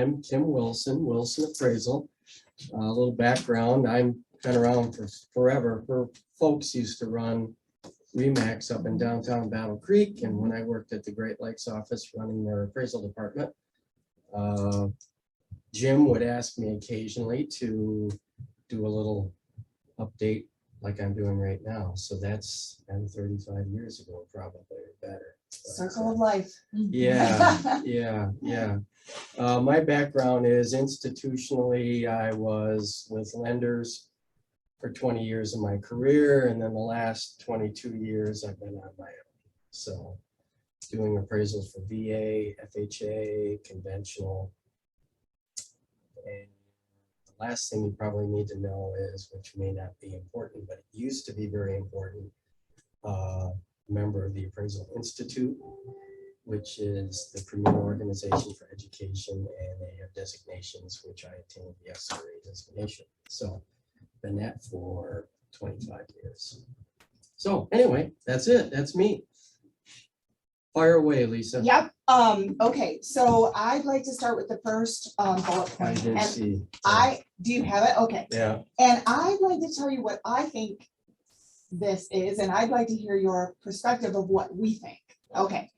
I'm Tim Wilson, Wilson Appraisal. A little background, I'm been around for forever. Folks used to run Remax up in downtown Battle Creek, and when I worked at the Great Lakes office running their appraisal department, Jim would ask me occasionally to do a little update like I'm doing right now. So that's been 35 years ago, probably, or better. Circle of life. Yeah. My background is institutionally, I was with lenders for 20 years of my career, and then the last 22 years I've been on my own. So doing appraisals for VA, FHA, conventional. And the last thing you probably need to know is, which may not be important, but it used to be very important, member of the Appraisal Institute, which is the premier organization for education, and they have designations, which I attained the SRA designation. So been that for 25 years. So anyway, that's it. That's me. Fire away, Lisa. Yep. Okay, so I'd like to start with the first bullet I point. did And see. do you have it? Okay. Yeah. And I'd like to tell you what I think this is, and I'd like to hear your perspective of what we think. Okay.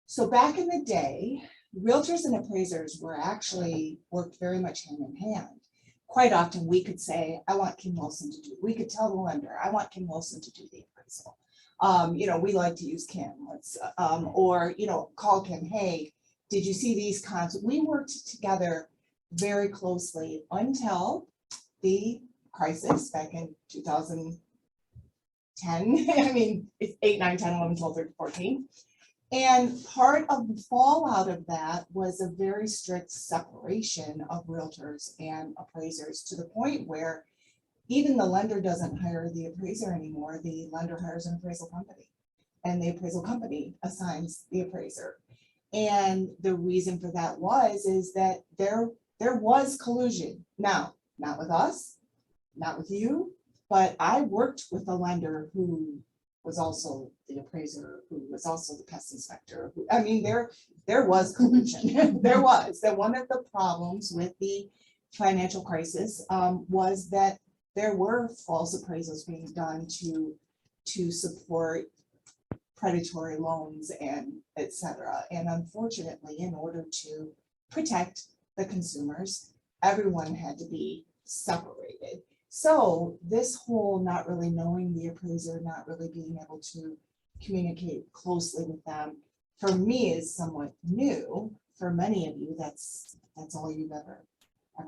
So back in the day, realtors and appraisers were actually worked very much hand in hand. Quite often we could say, I want Kim Wilson to do, we could tell the lender, I want Kim Wilson to do the appraisal. We like to use Kim, or, call Kim, hey, did you see these cons? We worked together very closely until the crisis back in 2010. I mean, it's 8, 9, 10, 11, 12, 13, 14. And part of the fallout of that was a very strict separation of realtors and appraisers, to the point where even the lender doesn't hire the appraiser anymore. The lender hires an appraisal company, and the appraisal company assigns the appraiser. And the reason for that is that there was collusion. Now, not with us, not with you, but I worked with a lender who was also the appraiser, who was also the pest inspector. There was collusion. There was. That one of the problems with the financial crisis was that there were false appraisals being done to support predatory loans and etc. And unfortunately, in order to protect the consumers, everyone had to be separated. So this whole not really knowing the appraiser, not really being able to communicate closely with them, for me is somewhat new. For many of you, that's all you've ever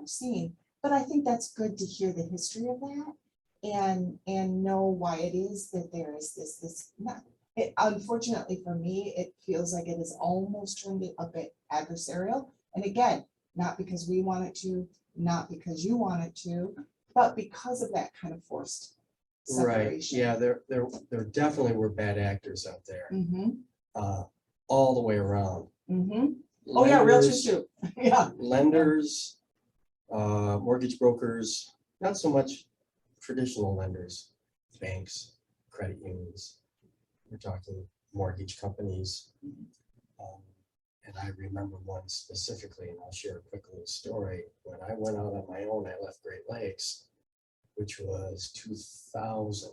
seen. But I think that's good to hear the history of that and know why it is that there is this. Unfortunately for me, it feels like it has almost turned it a bit adversarial. And again, not because we want it to, not because you want it to, but because of that kind of forced separation. Right. Yeah, there definitely were bad actors out there, Mm-hmm. all the way around. Mm-hmm. Oh yeah, realtors too. Yeah. Lenders, mortgage brokers, not so much traditional lenders, banks, credit unions. We're talking mortgage companies. And I remember one specifically, and I'll share a quick little story. When I went out on my own, I left Great Lakes, which was 2000.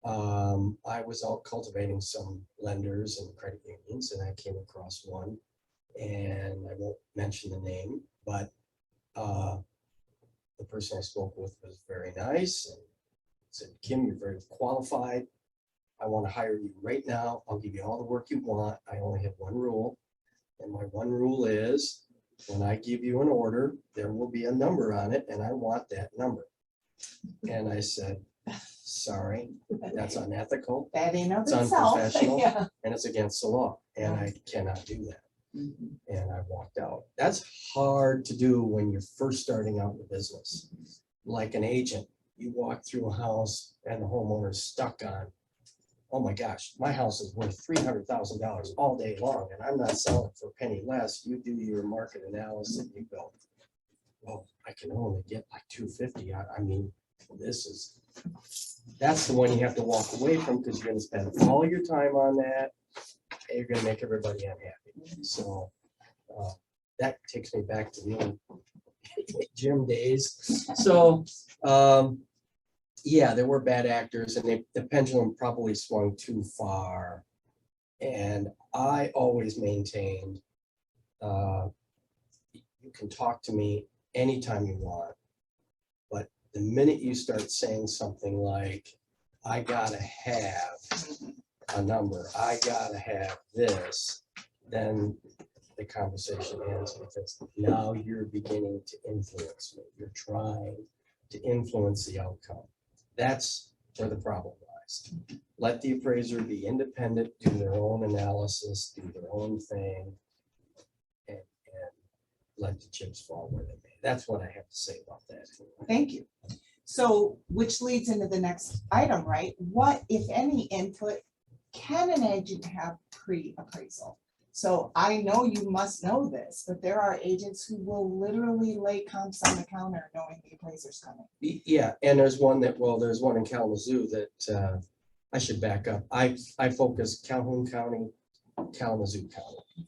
I was out cultivating some lenders and credit unions, and I came across one, and I won't mention the name, but the person I spoke with was very nice and said, Kim, you're very qualified. I want to hire you right now. I'll give you all the work you want. I only have one rule. And my one rule is, when I give you an order, there will be a number on it, and I want that number. And I said, sorry, that's unethical. That in of It's itself. unprofessional, Yeah. and it's against the law, and I cannot do that. And I walked out. That's hard to do when you're first starting out in the business. Like an agent, you walk through a house and the homeowner's stuck on, oh my gosh, my house is worth $300,000 all day long, and I'm not selling for a penny less. You do your market analysis, you go, well, I can only get like 250. I mean, that's the one you have to walk away from, because you're going to spend all your time on that, and you're going to make everybody unhappy. So that takes me back to the old gym days. So, yeah, there were bad actors, and the pendulum probably swung too far. And I always maintained, you can talk to me anytime you want, but the minute you start saying something like, I gotta have a number, I gotta have this, then the conversation ends, because now you're beginning to influence me. You're trying to influence the outcome. That's where the problem lies. Let the appraiser be independent, do their own analysis, do their own thing, and let the chips fall where they may. That's what I have to say about that. Thank you. So, which leads into the next item, right? What, if any, input can an agent have pre-appraisal? So I know you must know this, but there are agents who will literally lay comps on the counter knowing the appraiser's coming. Yeah, and there's one in Kalamazoo that I should back up. I focus Calhoun County, Kalamazoo County.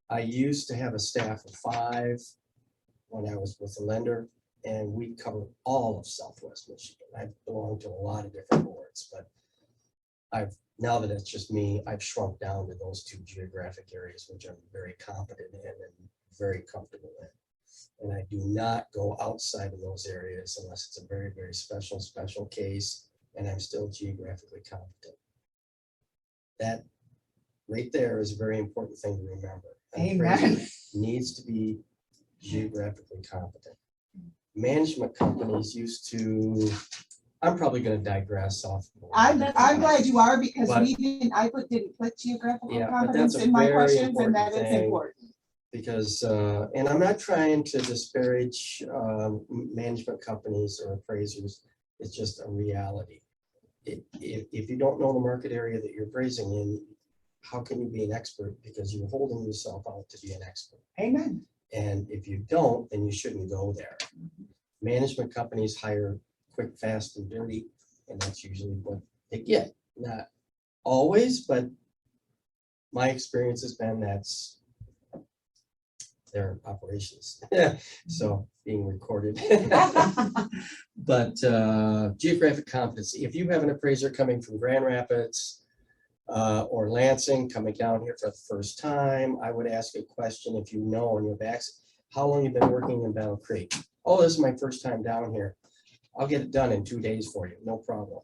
I used to have a staff of 5 when I was with the lender, and we covered all of Southwest Michigan. I belong to a lot of different boards, but now that it's just me, I've shrunk down to those 2 geographic areas, which I'm very competent in and very comfortable in. And I do not go outside of those areas unless it's a very, very special case, and I'm still geographically competent. That right there is a very important thing to remember. An appraiser needs to be geographically competent. Management companies used to, I'm probably going to digress off. I'm glad you are, because But- we didn't, I didn't put geographical Yeah, but competence that's a in my very questions, and that important is thing. important. Because, and I'm not trying to disparage management companies or appraisers, it's just a reality. If you don't know the market area that you're appraising in, how can you be an expert? Because you're holding yourself out to be an expert. Amen. And if you don't, then you shouldn't go there. Management companies hire quick, fast, and dirty, and that's usually what they get. Not always, but my experience has been that's their operations. So being recorded. But geographic competency, if you have an appraiser coming from Grand Rapids or Lansing coming down here for the first time, I would ask a question. If you know and you've asked, how long you been working in Battle Creek? Oh, this is my first time down here. I'll get it done in 2 days for you, no problem.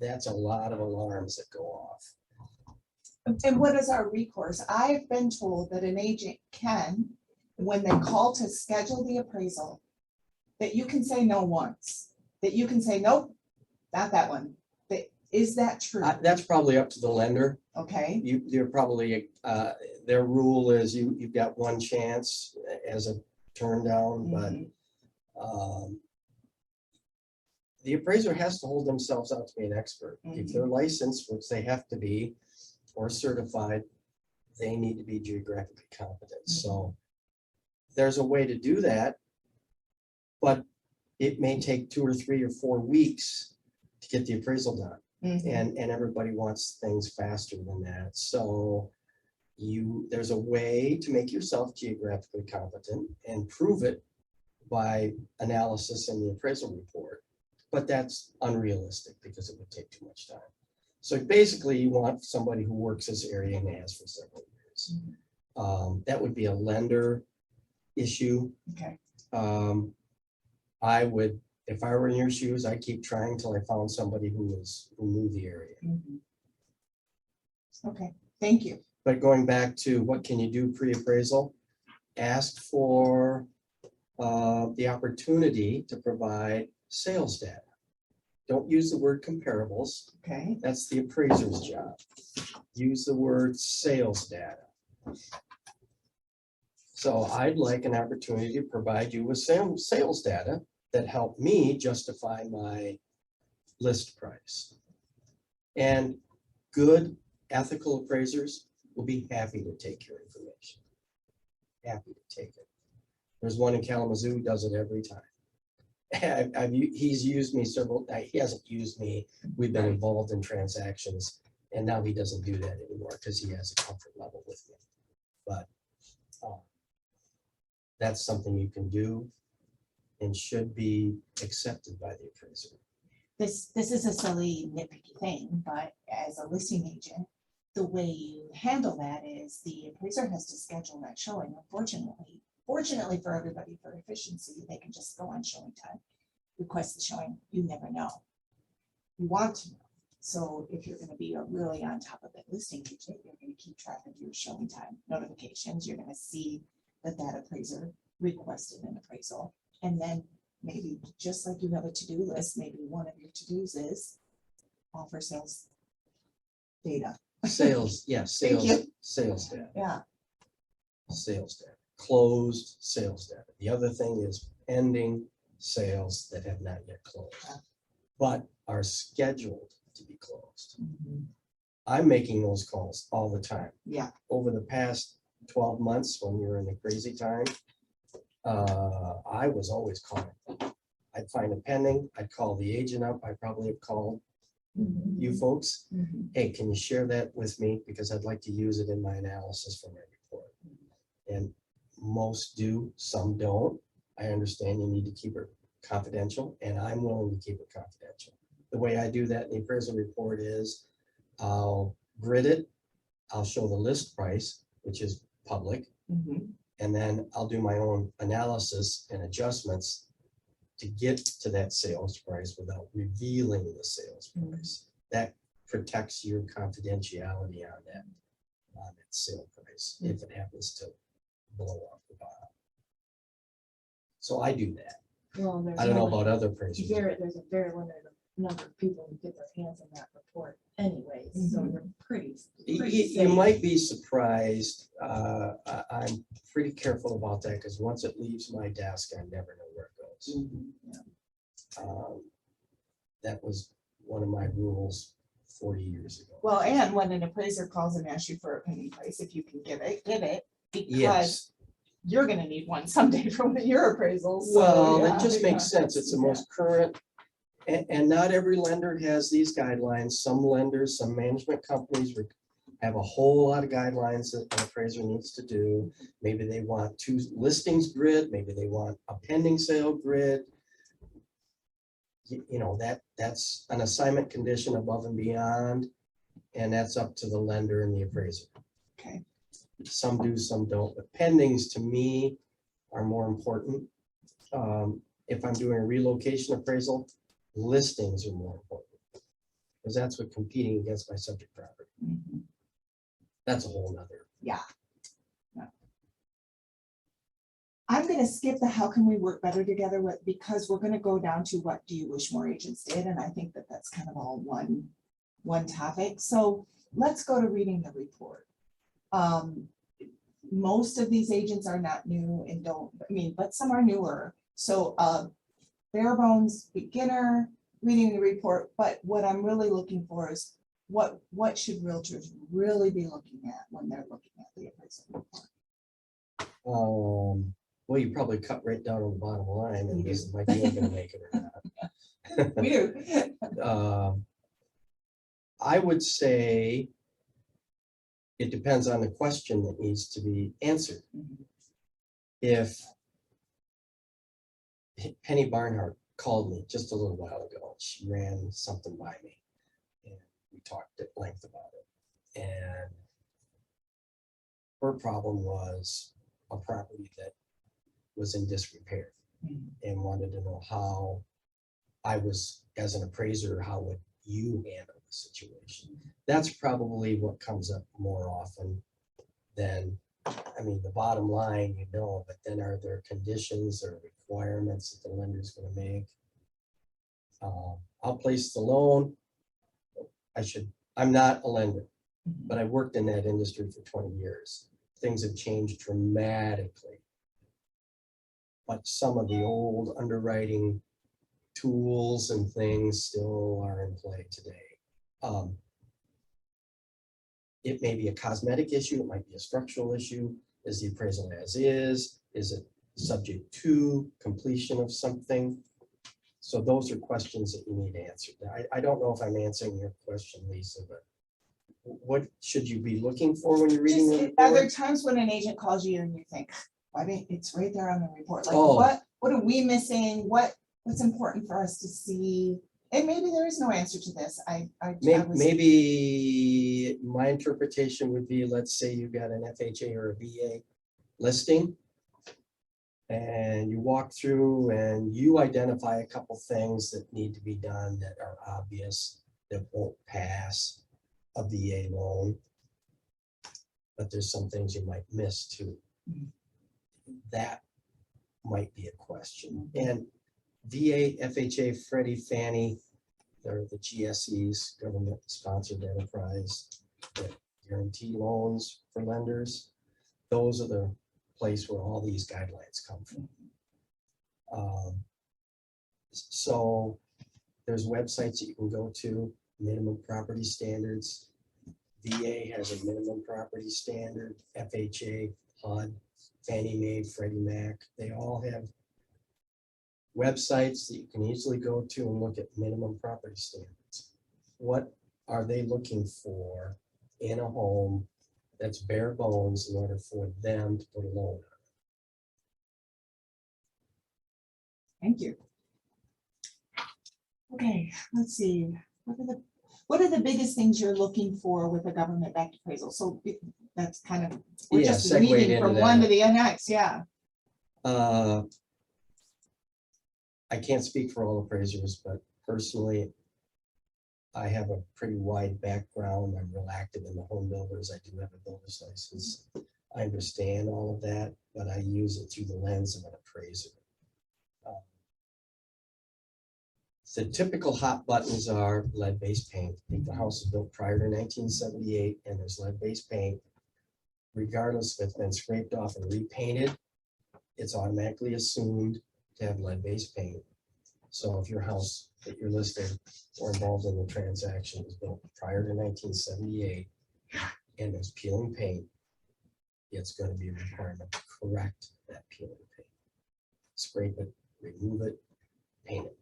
That's a lot of alarms that go off. And what is our recourse? I've been told that an agent can, when they call to schedule the appraisal, that you can say no once, that you can say, nope, not that one. Is that true? That's probably up to the lender. Okay, You're probably, their rule is you've got one chance as a turn down, but the appraiser has to hold themselves out to be an expert. If they're licensed, which they have to be, or certified, they need to be geographically competent. So there's a way to do that, but it may take 2 or 3 or 4 weeks to get the appraisal done. And everybody wants things faster than that. So there's a way to make yourself geographically competent and prove it by analysis in the appraisal report. But that's unrealistic because it would take too much time. So basically you want somebody who works this area and has for several years. That would be a lender issue. okay. I would, if I were in your shoes, I'd keep trying till I found somebody who knew the area. Okay, thank you. But going back to what can you do pre-appraisal? Ask for the opportunity to provide sales data. Don't use the word comparables. Okay, That's the appraiser's job. Use the word sales data. So I'd like an opportunity to provide you with some sales data that help me justify my list price. And good ethical appraisers will be happy to take your information. Happy to take it. There's one in Kalamazoo who does it every time. He's used me several, he hasn't used me. We've been involved in transactions, and now he doesn't do that anymore because he has a comfort level with me. But that's something you can do and should be accepted by the appraiser. This is a silly nitpicky thing, but as a listing agent, the way you handle that is the appraiser has to schedule that showing. Fortunately for everybody, for efficiency, they can just go on showing time, request the showing. You never know. You want to know. So if you're going to be really on top of it listing agent, you're going to keep track of your showing time notifications. You're going to see that appraiser requested an appraisal. And then maybe just like you have a to-do list, maybe one of your to-dos is offer sales data. Sales, Thank you. sales data, Yeah. sales data, closed sales data. The other thing is pending sales that have not yet closed, but are scheduled to be closed. I'm making those calls all the time. Yeah. Over the past 12 months, when we were in the crazy time, I was always calling. I'd find a pending, I'd call the agent up. I probably have called you folks. Hey, can you share that with me? Because I'd like to use it in my analysis for my report. And most do, some don't. I understand you need to keep it confidential, and I'm willing to keep it confidential. The way I do that in the appraisal report is I'll grid it. I'll show the list price, which is public. And then I'll do my own analysis and adjustments to get to that sales price without revealing the sales price. That protects your confidentiality on that sale price if it happens to blow up the bottom. So I do that. Well, I don't know about other appraisers. there's a very limited number of people who get their hands on that report anyways, so you're pretty You safe. might be surprised. I'm pretty careful about that because once it leaves my desk, I never know where it goes. That was one of my rules 40 years ago. Well, and when an appraiser calls and asks you for a pending price, if you can give it, because Yes. you're gonna need one someday from your appraisals. So, Well, yeah, it just yeah. makes sense. It's the most current. And not every lender has these guidelines. Some lenders, some management companies have a whole lot of guidelines that an appraiser needs to do. Maybe they want 2 listings grid, maybe they want a pending sale grid. You know, that's an assignment condition above and beyond, and that's up to the lender and the appraiser. Okay. Some do, some don't, but pendings to me are more important. If I'm doing a relocation appraisal, listings are more important because that's what competing against my subject property. That's a whole nother. Yeah. I'm gonna skip the how can we work better together with, because we're gonna go down to what do you wish more agents did, and I think that that's kind of all one topic. So let's go to reading the report. Most of these agents are not new and but some are newer. So bare bones beginner reading the report, but what I'm really looking for is what should realtors really be looking at when they're looking at the appraisal report? Well, you probably cut right down on the bottom line, and We is do. my deal gonna make it or not? We do. I would say it depends on the question that needs to be answered. If Penny Barnhart called me just a little while ago, she ran something by me, and we talked at length about it. And her problem was a property that was in disrepair and wanted to know how I was, as an appraiser, how would you handle the situation? That's probably what comes up more often than, I mean, the bottom line, you know, but then are there conditions or requirements that the lender's going to make? I'll place the loan. I'm not a lender, but I worked in that industry for 20 years. Things have changed dramatically. But some of the old underwriting tools and things still are in play today. It may be a cosmetic issue, it might be a structural issue. Is the appraisal as is? Is it subject to completion of something? So those are questions that you need answered. I don't know if I'm answering your question, Lisa, but what should you be looking for when you're reading the Are there report? times when an agent calls you and you think, I mean, it's right there on the report. Like, Oh. what are we missing? What's important for us to see? And maybe there is no answer to this. I was. Maybe my interpretation would be, let's say you got an FHA or a VA listing. And you walk through and you identify a couple things that need to be done that are obvious, that won't pass a VA loan. But there's some things you might miss too. That might be a question. And VA, FHA, Freddie, Fannie, they're the GSEs, government sponsored enterprise, that guarantee loans for lenders. Those are the place where all these guidelines come from. So there's websites that you can go to, minimum property standards. VA has a minimum property standard, FHA, HUD, Fannie Mae, Freddie Mac, they all have websites that you can easily go to and look at minimum property standards. What are they looking for in a home that's bare bones in order for them to put a loan on? Thank you. Okay, let's see. What are the biggest things you're looking for with a government-backed appraisal? So that's kind of, we're Yeah, just segued weaving into from one to that. the next, yeah. I can't speak for all appraisers, but personally, I have a pretty wide background. I'm real active in the home builders. I do have a builder's license. I understand all of that, but I use it through the lens of an appraiser. The typical hot buttons are lead-based paint. If the house is built prior to 1978 and there's lead-based paint, regardless if it's been scraped off and repainted, it's automatically assumed to have lead-based paint. So if your house that you're listed or involved in the transaction was built prior to 1978 and there's peeling paint, it's going to be a requirement to correct that peeling paint. Scrape it, remove it, paint it.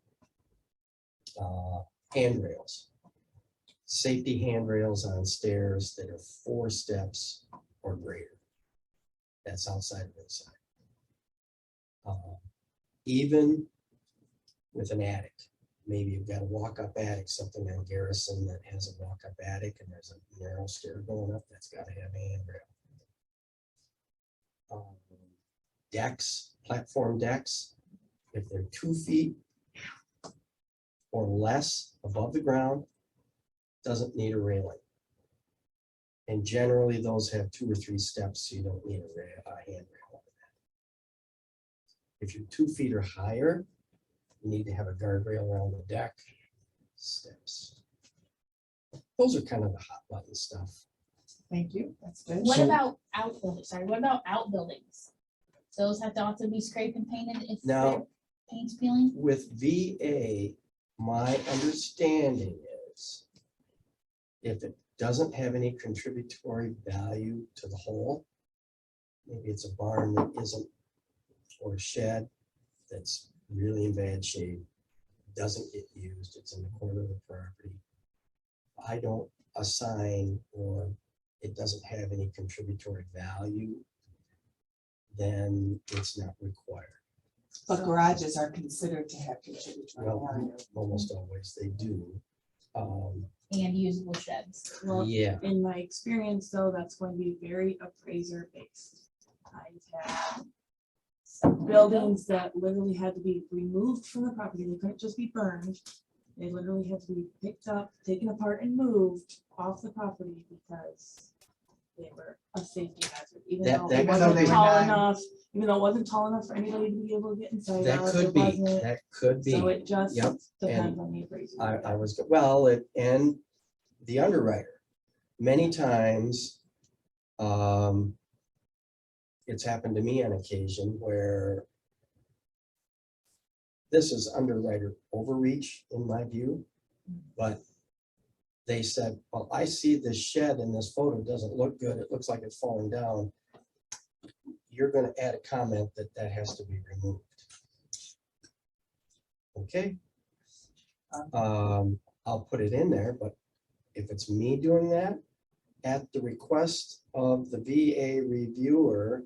Handrails. Safety handrails on stairs that are 4 steps or greater. That's outside and inside. Even with an attic, maybe you've got a walk-up attic, something on Garrison that has a walk-up attic and there's a narrow stair going up, that's got to have a handrail. Decks, platform decks, if they're 2 feet or less above the ground, doesn't need a railing. And generally those have 2 or 3 steps, so you don't need a handrail on that. If you're 2 feet or higher, you need to have a guardrail around the deck, steps. Those are kind of the hot button stuff. Thank you, that's good. What So- about outbuildings? Sorry, what about outbuildings? Those have to also be scraped and painted if Now- their paint's peeling? With VA, my understanding is if it doesn't have any contributory value to the whole, maybe it's a barn that isn't, or a shed that's really in bad shape, doesn't get used, it's in the corner of the property. I don't assign, or it doesn't have any contributory value, then it's not required. But garages are considered to have contributory Well, value. almost always they do. And usable sheds. Well, Yeah, in my experience, though, that's going to be very appraiser based. I've had some buildings that literally had to be removed from the property. They couldn't just be burned. They literally had to be picked up, taken apart and moved off the property because they were a safety hazard, even That- though that it could wasn't be- tall enough, even though it wasn't tall enough for anybody to be able to get inside. that out, could it be, wasn't. that could be. So it just Yep, depends on the appraiser. I was, well, and the underwriter, many times, it's happened to me on occasion where this is underwriter overreach in my view, but they said, well, I see this shed in this photo doesn't look good. It looks like it's falling down. You're going to add a comment that that has to be removed. Okay. I'll put it in there, but if it's me doing that, at the request of the VA reviewer,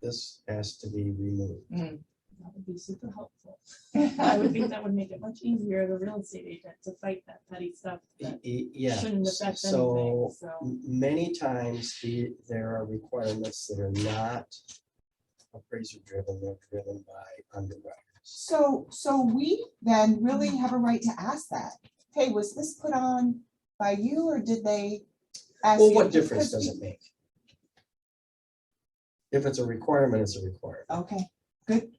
this has to be removed. That would be super helpful. I would think that would make it much easier, the real estate agent, to fight that petty stuff that Yeah, shouldn't affect so anything, so. many times there are requirements that are not appraiser driven, they're driven by underwriters. So we then really have a right to ask that. Hey, was this put on by you or did they ask you? Well, what difference Because does it make? If it's a requirement, it's a requirement. Okay,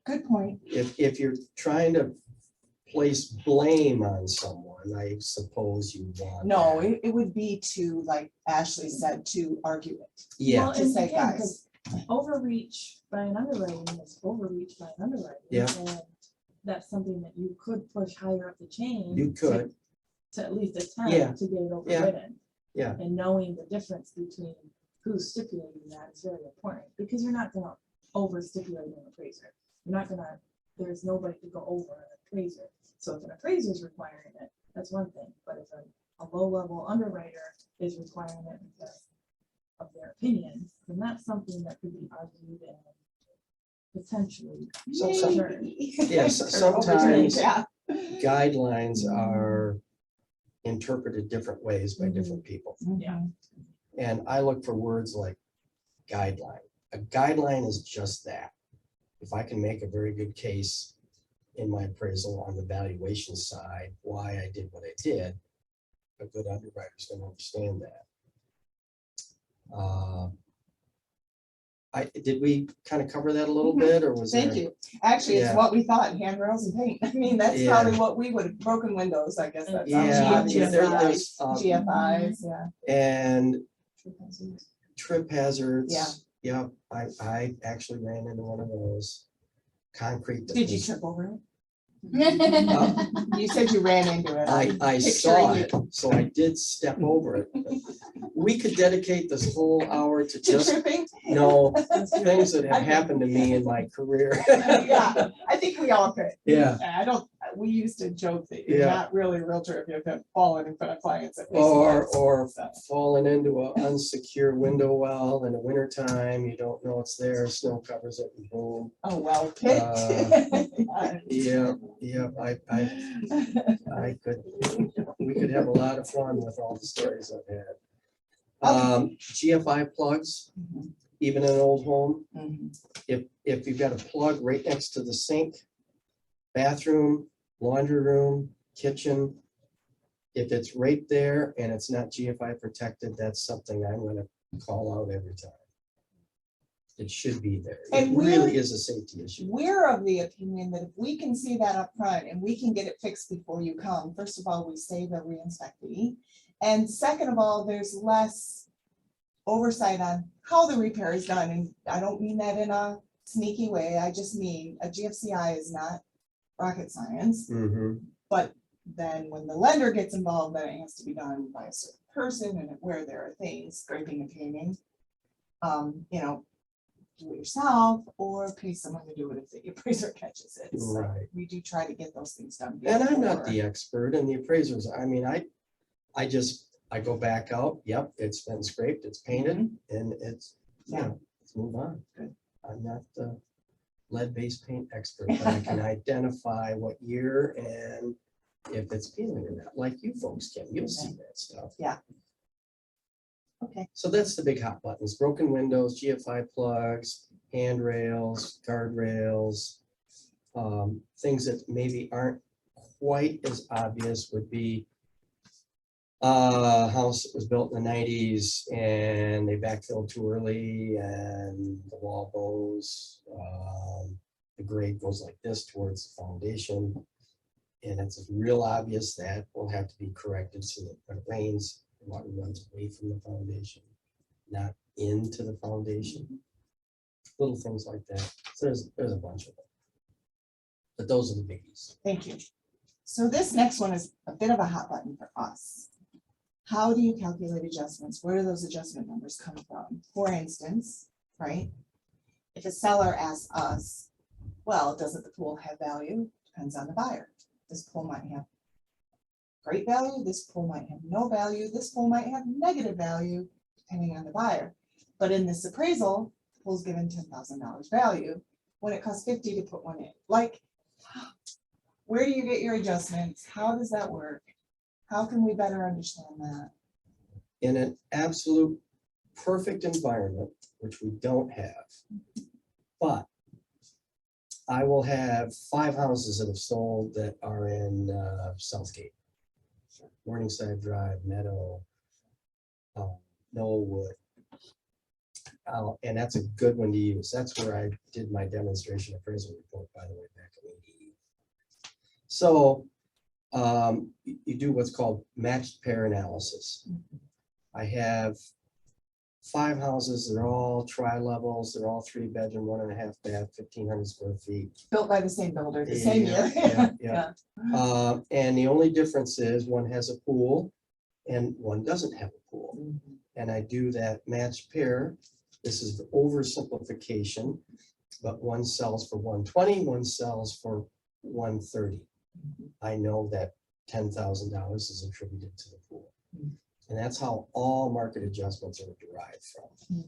good point. If you're trying to place blame on someone, I suppose you want. No, that. it would be to, like Ashley said, to argue it. Yeah, Well, To and say, again, guys. 'cause overreach by an underwriting is overreach by an underwriter. Yeah. And that's something that you could push higher up the chain. you could. To at least Yeah. attempt to get it overridden. Yeah. And knowing the difference between who's stipulating that is very important, because you're not gonna over stipulate an appraiser. You're not gonna, there's nobody to go over an appraiser. So if an appraiser is requiring it, that's one thing, but if a low-level underwriter is requiring it because of their opinions, then that's something that could be argued and potentially. overturned. Yes, Or sometimes- yeah. Guidelines are interpreted different ways by different people. Yeah. And I look for words like guideline. A guideline is just that. If I can make a very good case in my appraisal on the valuation side, why I did what I did, a good underwriter is going to understand that. Did we kind of cover that a little bit, or was Thank there? you. Actually, it's Yeah. what we thought, handrails and paint. I mean, that's Yeah. probably what we would have, broken windows, I guess. That's Yeah, GFIs, there's, GFIs, yeah. and trip hazards. Yeah. Yep, I actually ran into one of those. Concrete. that Did you was- trip over it? Uh, You said you ran into it. I saw it, so I did step over it. We could dedicate this whole hour to To just, tripping? no, things that have happened to me in my career. Yeah, I think we all could. Yeah, I don't, we used to joke that you're Yeah. not really a realtor if you've fallen in front of clients. at least or, once. or falling into an unsecure window well in the wintertime, you don't know it's there, snow covers it and boom. Oh, well, Pitt. Yeah, I could, we could have a lot of fun with all the stories I've had. GFI plugs, even in an old home, Mhm. if you've got a plug right next to the sink, bathroom, laundry room, kitchen, if it's right there and it's not GFI protected, that's something I'm gonna call out every time. It should be there. It And really is a safety issue. We're of the opinion that if we can see that up front and we can get it fixed before you come, first of all, we save a reinspect fee. And second of all, there's less oversight on how the repair is done. And I don't mean that in a sneaky way. I just mean a GFCI is not rocket science. Mhm. But then when the lender gets involved, then it has to be done by a certain person and where there are things, scraping and painting. You know, do it yourself or pay someone to do it if the appraiser catches it. So Right. we do try to get those things done. And I'm not before. the expert and the appraisers, I mean, I go back out, yep, it's been scraped, it's painted, and it's, you Yeah. know, let's move on. Good. I'm not the lead-based paint expert, but I can identify what year and if it's peeling or not, like you folks can, you'll see that stuff. Okay. So that's the big hot buttons, broken windows, GFI plugs, handrails, guardrails. Things that maybe aren't quite as obvious would be a house that was built in the 90s and they backfilled too early and the wall goes, the grade goes like this towards the foundation. And it's real obvious that will have to be corrected so that when it rains, the water runs away from the foundation, not into the foundation. Little things like that. So there's a bunch of them. But those are the biggies. Thank you. So this next one is a bit of a hot button for us. How do you calculate adjustments? Where do those adjustment numbers come from? For instance, right? If a seller asks us, well, doesn't the pool have value? Depends on the buyer. This pool might have great value. This pool might have no value. This pool might have negative value, depending on the buyer. But in this appraisal, pool's given $10,000 value when it costs 50 to put one in? Like, where do you get your adjustments? How does that work? How can we better understand that? In an absolute perfect environment, which we don't have, but I will have 5 houses that have sold that are in Southgate, Morningside Drive, Meadow, Knollwood. And that's a good one to use. That's where I did my demonstration appraisal report, by the way, back in '88. So you do what's called matched pair analysis. I have 5 houses, they're all tri-levels, they're all 3-bedroom, 1.5 bath, 1,500 square feet. Built by the same builder, the same year. Yeah. And the only difference is one has a pool and one doesn't have a pool. And I do that matched pair. This is the oversimplification, but one sells for 120, one sells for 130. I know that $10,000 is attributed to the pool. And that's how all market adjustments are derived from. And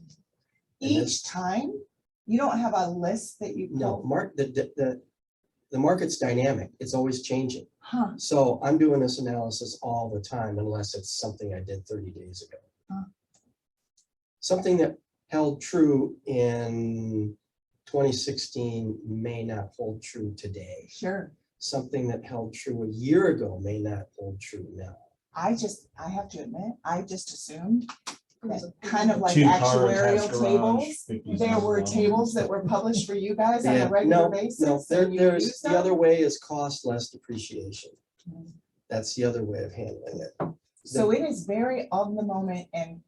Each time, you don't have a list that you No, pull? the market's dynamic. It's always changing. Huh, So I'm doing this analysis all the time unless it's something I did 30 days ago. Huh. Something that held true in 2016 may not hold true today. sure. Something that held true a year ago may not hold true now. I have to admit, I just assumed was that a- kind of like 2-car actuarial attached garage, tables. 50 There were $1,000. tables that were published for you guys on Yeah, a regular no, basis. there- and you there's, use the them? other way is cost less depreciation. Mm. That's the other way of handling it. So it is very of the moment and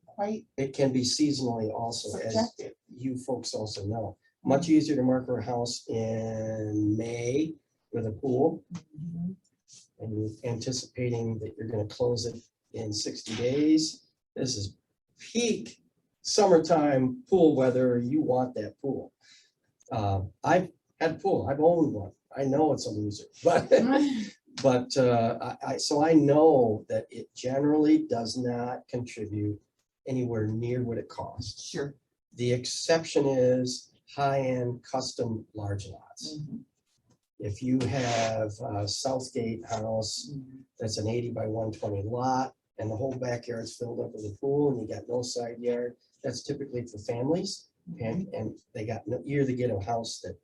quite It can be seasonally also, as subjective. you folks also know. Much easier to market a house in May with a pool, Mhm. and you're anticipating that you're gonna close it in 60 days. This is peak summertime pool weather. You want that pool. I've had a pool, I've owned one. I know it's a loser, but so I know that it generally does not contribute anywhere near what it costs. Sure. The exception is high-end custom large lots. Mhm. If you have a Southgate house that's an 80 by 120 lot and the whole backyard's filled up with a pool and you got no side yard, that's typically for families. And they got no, you either get a house that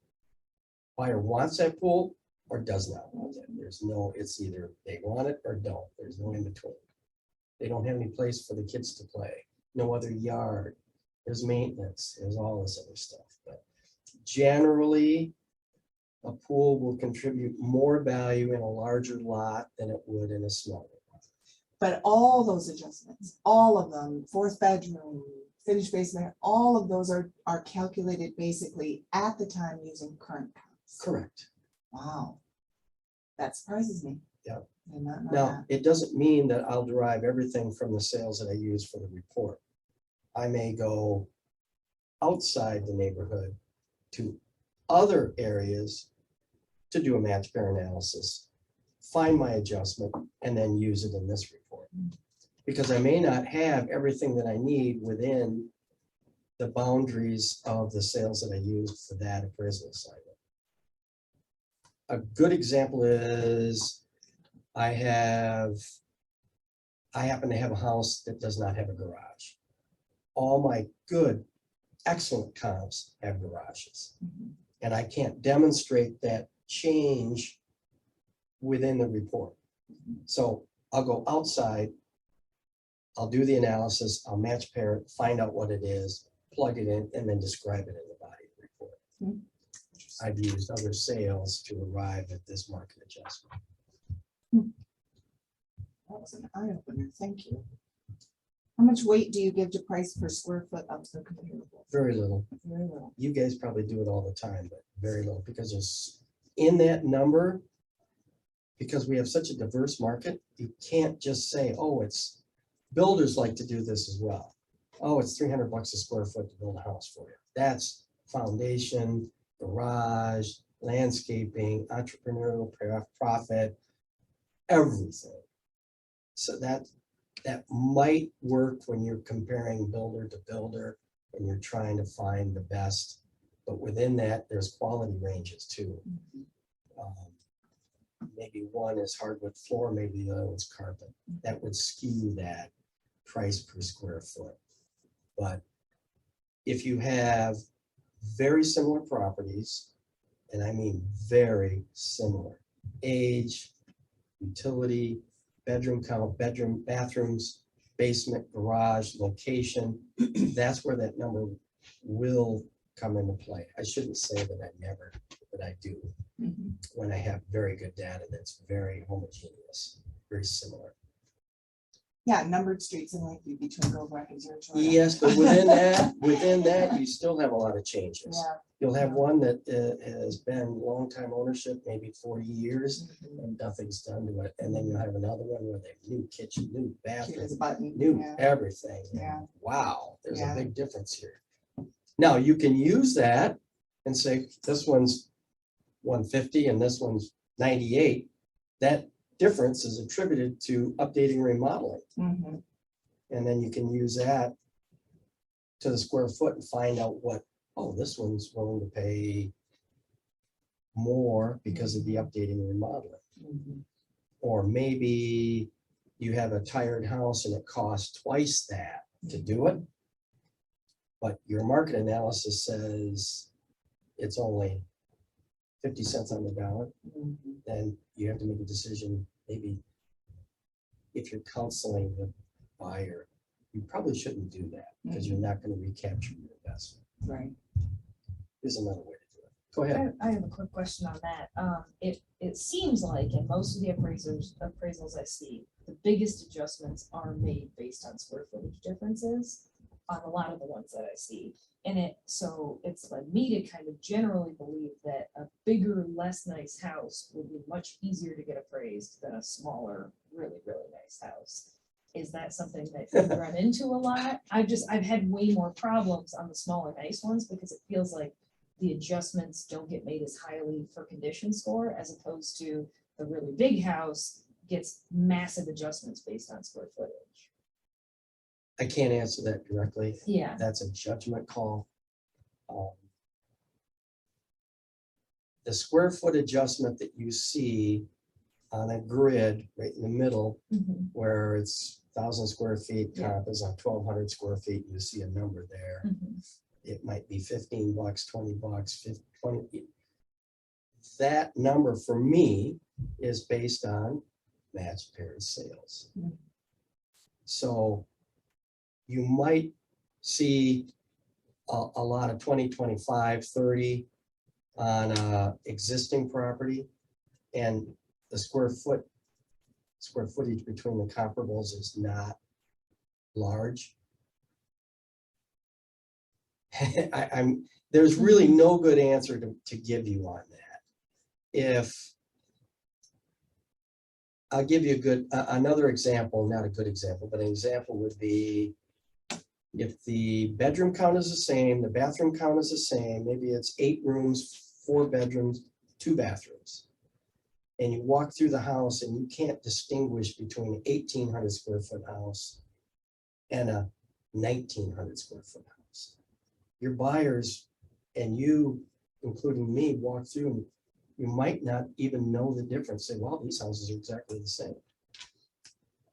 buyer wants that pool or does not want it. There's no, it's either they want it or don't. There's no in between. They don't have any place for the kids to play, no other yard. There's maintenance, there's all this other stuff. But generally, a pool will contribute more value in a larger lot than it would in a smaller lot. But all those adjustments, all of them, 4th bedroom, finished basement, all of those are calculated basically at the time using current counts. Correct. Wow. That surprises me. Yep. I did not know Now, that. it doesn't mean that I'll derive everything from the sales that I use for the report. I may go outside the neighborhood to other areas to do a match pair analysis, find my adjustment, and then use it in this report. Because I may not have everything that I need within the boundaries of the sales that I used for that appraisal assignment. A good example is I happen to have a house that does not have a garage. All my good, excellent comps have garages. Mhm. And I can't demonstrate that change within the report. So I'll go outside, I'll do the analysis, I'll match pair it, find out what it is, plug it in, and then describe it in the body of the report. Hmm. I've used other sales to arrive at this market adjustment. That was an eye opener. Thank you. How much weight do you give to price per square foot of the comparable? Very little. Very little. You guys probably do it all the time, but very little, because there's, in that number, because we have such a diverse market, you can't just say, oh, it's, builders like to do this as well. Oh, it's $300 a square foot to build a house for you. That's foundation, garage, landscaping, entrepreneurial profit, everything. So that might work when you're comparing builder to builder, and you're trying to find the best, but within that, there's quality ranges too. Maybe one is hardwood floor, maybe the other one's carpet. That would skew that price per square foot. But if you have very similar properties, and I mean very similar, age, utility, bedroom count, bathrooms, basement, garage, location, that's where that number will come into play. I shouldn't say that I never, but I do. When I have very good data that's very homogeneous, very similar. Yeah, numbered streets in Lakeview between Grove Rock and Zerich. Yes, but within that, you still have a lot of changes. Yeah. You'll have one that has been long-time ownership, maybe 40 years, and nothing's done to it. And then you'll have another one where they have new kitchen, new Cute bathroom, as a button. new Yeah. everything. Yeah. Wow, there's a Yeah. big difference here. Now, you can use that and say, this one's 150 and this one's 98. That difference is attributed to updating and remodeling. Mhm. And then you can use that to the square foot and find out what, oh, this one's willing to pay more because of the updating and remodeling. Mhm. Or maybe you have a tired house and it costs twice that to do it. But your market analysis says it's only 50 cents on the dollar. Mhm. Then you have to make a decision. Maybe if you're counseling the buyer, you probably shouldn't do that because you're not going to recapture your investment. Right. Here's another way to do it. Go ahead. I have a quick question on that. It seems like in most of the appraisals I see, the biggest adjustments are made based on square footage differences on a lot of the ones that I see. And so it's led me to kind of generally believe that a bigger, less nice house will be much easier to get appraised than a smaller, really, really nice house. Is that something that you run into a lot? I've had way more problems on the smaller, nice ones because it feels like the adjustments don't get made as highly for condition score as opposed to the really big house gets massive adjustments based on square footage. I can't answer that directly. Yeah. That's a judgment call. The square foot adjustment that you see on a grid right in the middle, Mhm. where it's 1,000 square feet, Yeah. comp is on 1,200 square feet, you see a number there. Mhm. It might be $15, $20, 50, 20. That number for me is based on matched pairs sales. Mhm. So you might see a lot of 20, 25, 30 on existing property, and the square footage between the comparables is not large. There's really no good answer to give you on that. If I'll give you another example, not a good example, but an example would be if the bedroom count is the same, the bathroom count is the same, maybe it's 8 rooms, 4 bedrooms, 2 bathrooms. And you walk through the house and you can't distinguish between an 1,800 square foot house and a 1,900 square foot house. Your buyers and you, including me, walk through and you might not even know the difference. Say, well, these houses are exactly the same.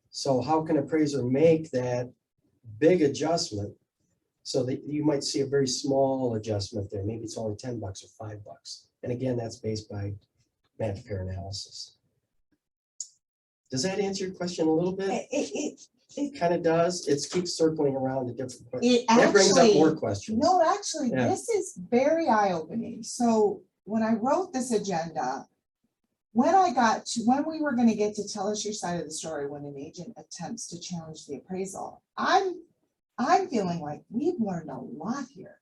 So how can an appraiser make that big adjustment so that you might see a very small adjustment there? Maybe it's only $10 or $5. And again, that's based by match pair analysis. Does that answer your question a little bit? It kind of does. It keeps circling around to different questions. That brings up more questions. No, actually, Yeah. this is very eye-opening. So when I wrote this agenda, when we were gonna get to tell us your side of the story, when an agent attempts to challenge the appraisal, I'm feeling like we've learned a lot here.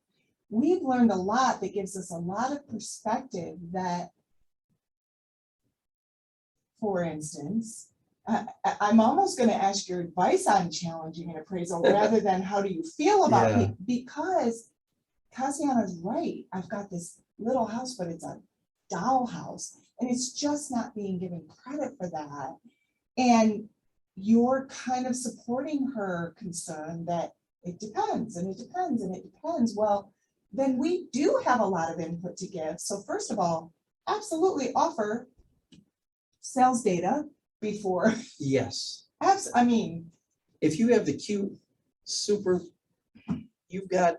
We've learned a lot that gives us a lot of perspective that, for instance, I'm almost gonna ask your advice on challenging an appraisal rather than how do you feel about Yeah. it? Because Kassiana's right. I've got this little house, but it's a dollhouse, and it's just not being given credit for that. And you're kind of supporting her concern that it depends, and it depends, and it depends. Well, then we do have a lot of input to give. So first of all, absolutely offer sales data before, Yes. I mean, If you have the cute, super, you've got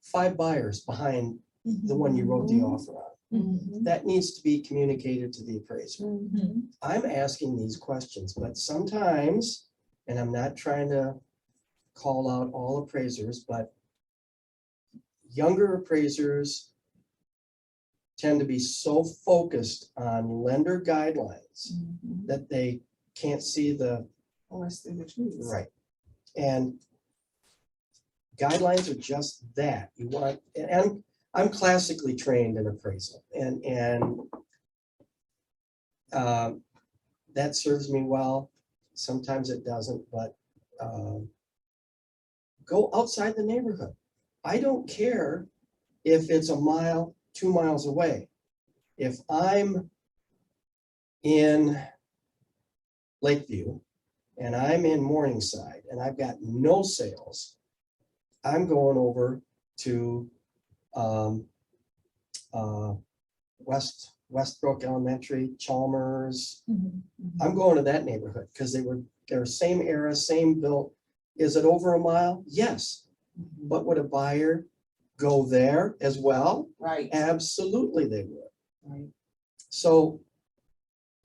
5 buyers behind the one you wrote the offer on. mhm, That needs to be communicated to the appraiser. mhm. I'm asking these questions, but sometimes, and I'm not trying to call out all appraisers, but younger appraisers tend to be so focused on lender guidelines Mhm. that they can't see the Forest through the trees. right. And guidelines are just that. You want, and I'm classically trained in appraisal, and that serves me well. Sometimes it doesn't, but go outside the neighborhood. I don't care if it's a mile, 2 miles away. If I'm in Lakeview and I'm in Morningside and I've got no sales, I'm going over to Westbrook Elementary, Chalmers. I'm going to that neighborhood because they're same era, same built. Is it over a mile? Yes. Mhm. But would a buyer go there as well? Right, Absolutely they would. right. So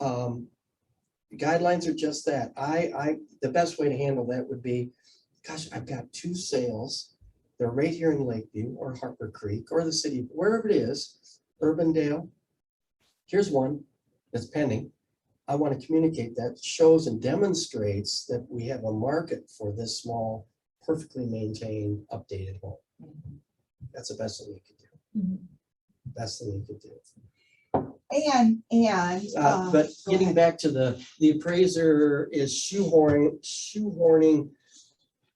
guidelines are just that. The best way to handle that would be, gosh, I've got 2 sales. They're right here in Lakeview or Harper Creek or the city, wherever it is, Urbandale. Here's one that's pending. I want to communicate that, shows and demonstrates that we have a market for this small, perfectly maintained, updated home. Mhm. That's the best thing you could do. Best thing you could do. And, But go getting ahead. back to the appraiser is shoehorning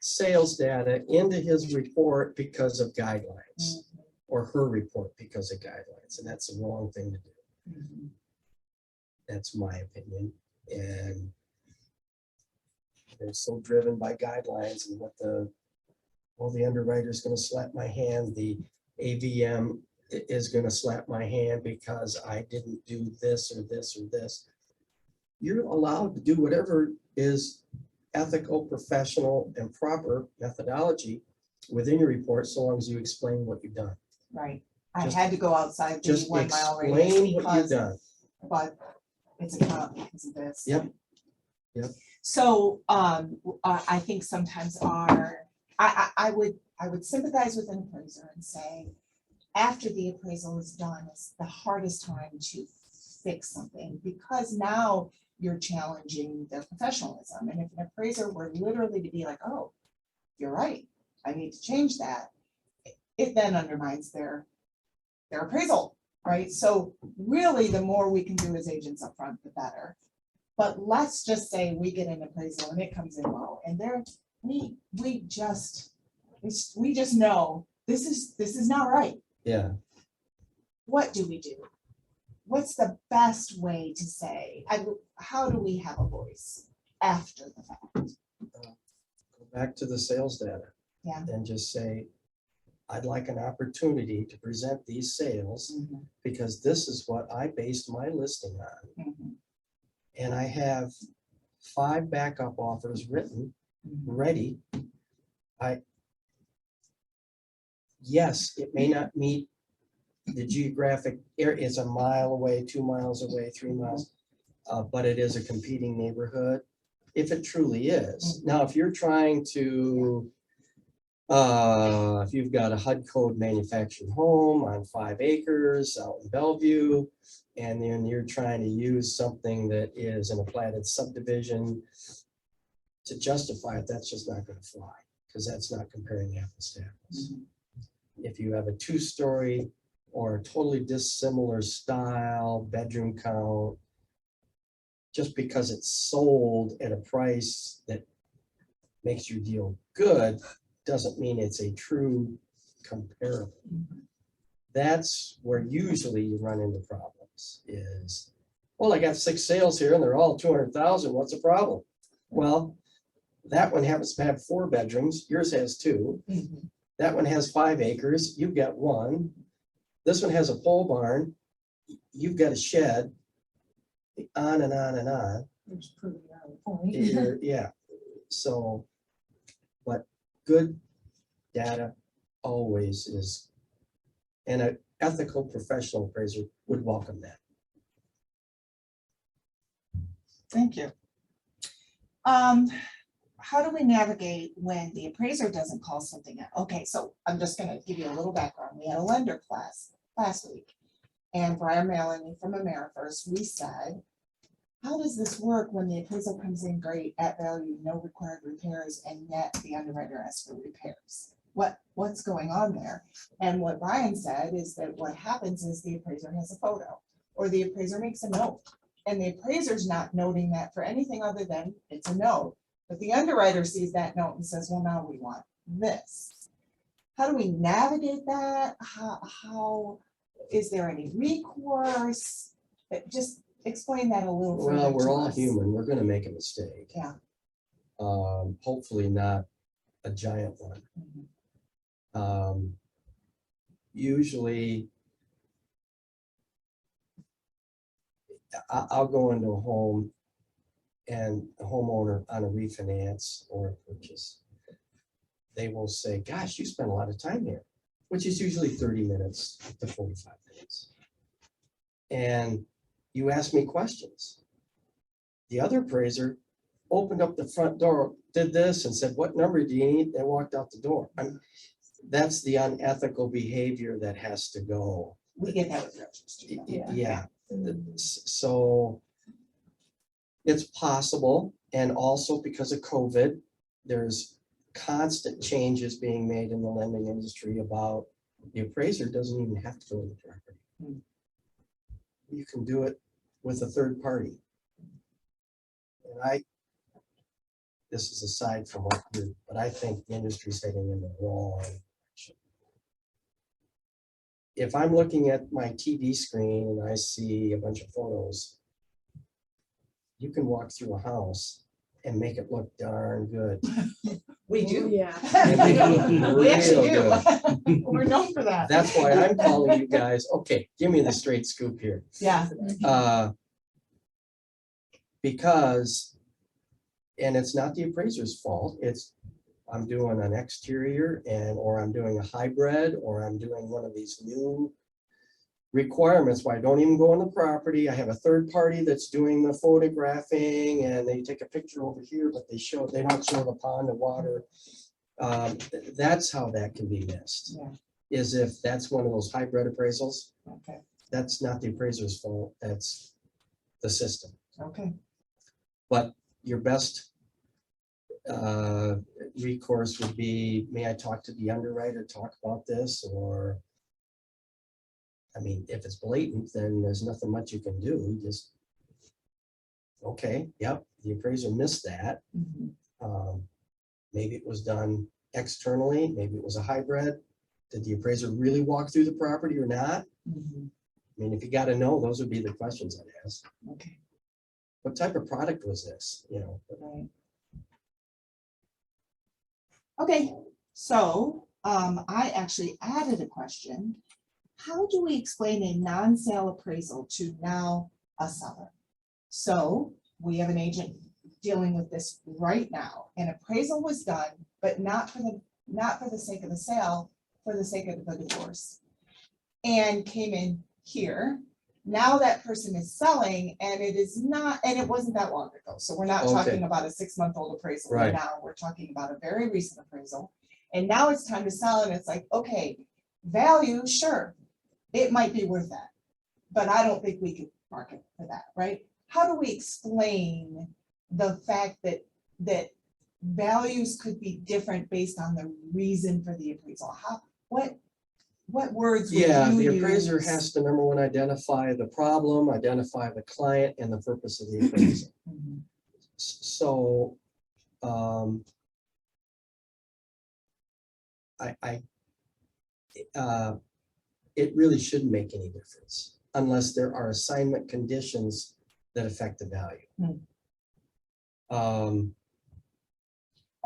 sales data into his report because of guidelines, or her report because of guidelines, and that's the wrong thing to do. Mhm. That's my opinion. And they're so driven by guidelines and what the underwriter's gonna slap my hand, the AVM is gonna slap my hand because I didn't do this or this or this. You're allowed to do whatever is ethical, professional, and proper methodology within your report, so long as you explain what you've done. Right. I Just- had to go outside the Just 1 mile radius explain what you've because, done. but it's a count because of this. Yep. Yep. So, I think sometimes I would sympathize with an appraiser and say, after the appraisal is done, it's the hardest time to fix something, because now you're challenging their professionalism. And if an appraiser were literally to be like, oh, you're right, I need to change that, it then undermines their appraisal, right? So really, the more we can do as agents upfront, the better. But let's just say we get an appraisal and it comes in low, and there, we just know this is not right. Yeah. What do we do? What's the best way to say, how do we have a voice after the fact? Go back to the sales data. Yeah. And just say, I'd like an opportunity to present these sales Mhm, because this is what I based my listing on. mhm, And I have 5 backup offers written, mhm. ready. Yes, it may not meet the geographic area. It's a mile away, 2 miles away, 3 miles, but it is a competing neighborhood, if it truly is. Now, if you're trying to, if you've got a HUD code manufactured home on 5 acres out in Bellevue, and then you're trying to use something that is in a platted subdivision to justify it, that's just not going to fly, because that's not comparing apples to apples. Mhm. If you have a 2-story or a totally dissimilar style, bedroom count, just because it's sold at a price that makes your deal good, doesn't mean it's a true comparable. That's where usually you run into problems is, well, I got 6 sales here and they're all 200,000. What's the problem? Well, That one happens to have 4 bedrooms, yours has 2. That one has 5 acres, you've got 1. This one has a pole barn, you've got a shed, on and on and on. Which proved out of point. Yeah, so, but good data always is, and an ethical professional appraiser would welcome that. Thank you. How do we navigate when the appraiser doesn't call something out? Okay, so I'm just gonna give you a little background. We had a lender class last week. And Brian Melanie from AmeriFirst, we said, how does this work when the appraisal comes in great at value, no required repairs, and yet the underwriter asks for repairs? What's going on there? And what Brian said is that what happens is the appraiser has a photo, or the appraiser makes a note. And the appraiser's not noting that for anything other than it's a note. But the underwriter sees that note and says, well, now we want this. How do we navigate that? How is there any recourse? Just explain that a little further. Well, we're to all us. human, we're gonna make a mistake. Yeah. Hopefully not a giant one. Usually, I'll go into a home and a homeowner on a refinance or a purchase, they will say, gosh, you spent a lot of time here, which is usually 30 minutes to 45 minutes. And you ask me questions. The other appraiser opened up the front door, did this and said, what number do you need? And walked out the door. That's the unethical behavior that has to go. We get that with realtors too. Yeah. So it's possible. And also because of COVID, there's constant changes being made in the lending industry about the appraiser doesn't even have to go to the property. You can do it with a third party. And this is aside from what you're, but I think the industry's heading in the wrong direction. If I'm looking at my TV screen and I see a bunch of photos, you can walk through a house and make it look darn good. We do. Yeah. We actually Real do. We're known for that. That's why I'm calling you guys. Okay, give me the straight scoop here. Yeah. Because, and it's not the appraiser's fault, it's I'm doing an exterior or I'm doing a hybrid, or I'm doing one of these new requirements where I don't even go on the property. I have a third party that's doing the photographing and they take a picture over here, but they don't show the pond and water. That's how that can be missed. Yeah. Is if that's one of those hybrid appraisals. Okay. That's not the appraiser's fault, that's the system. Okay. But your best recourse would be, may I talk to the underwriter, talk about this? Or, I mean, if it's blatant, then there's nothing much you can do. You just, okay, yep, the appraiser missed that. Maybe it was done externally, maybe it was a hybrid. Did the appraiser really walk through the property or not? I mean, if you got to know, those would be the questions I'd ask. Okay. What type of product was this? You know. Right. Okay, so I actually added a question. How do we explain a non-sale appraisal to now a seller? So we have an agent dealing with this right now. An appraisal was done, but not for the sake of the sale, for the sake of the divorce. And came in here. Now that person is selling and it is not, and it wasn't that long ago. So we're not Okay. talking about a 6-month-old appraisal Right. now. We're talking about a very recent appraisal. And now it's time to sell and it's like, okay, value, sure, it might be worth that. But I don't think we could market for that, right? How do we explain the fact that values could be different based on the reason for the appraisal? What words would Yeah, you the appraiser use? has to, number one, identify the problem, identify the client and the purpose of the appraisal. Mhm. So, it really shouldn't make any difference unless there are assignment conditions that affect the value.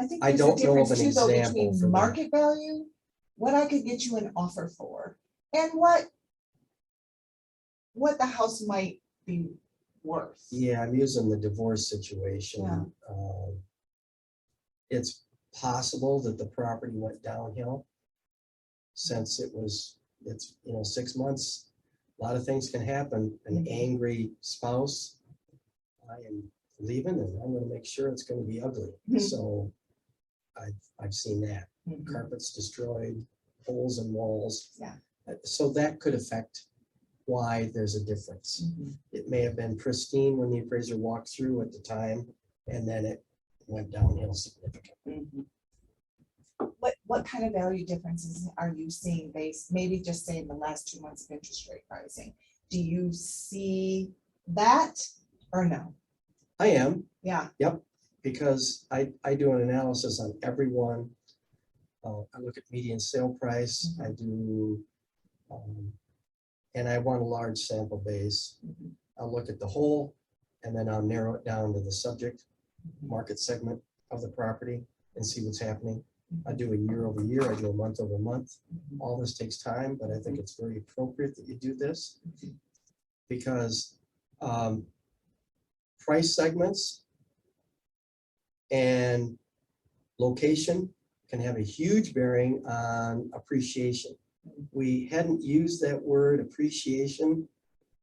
I think I there's a don't know of difference an too, though, example between for that. market value, what I could get you an offer for, and what the house might be worth. Yeah, I'm using the divorce situation. Yeah. It's possible that the property went downhill since it's, 6 months. A lot of things can happen. An angry spouse, I am leaving and I'm gonna make sure it's gonna be ugly. Mhm. So I've seen that. Mhm. Carpets destroyed, holes in walls. Yeah. So that could affect why there's a difference. Mhm. It may have been pristine when the appraiser walked through at the time, and then it went downhill significantly. Mhm. What kind of value differences are you seeing based, maybe just say in the last 2 months of interest rate rising? Do you see that or no? I am, Yeah, because I do an analysis on everyone. I look at median sale price, I do, and I want a large sample base. Mhm. I'll look at the whole, and then I'll narrow it down to the subject market segment of the property and see what's happening. I do a year over year, I do a month over month. All this takes time, but I think it's very appropriate that you do this because price segments and location can have a huge bearing on appreciation. We hadn't used that word appreciation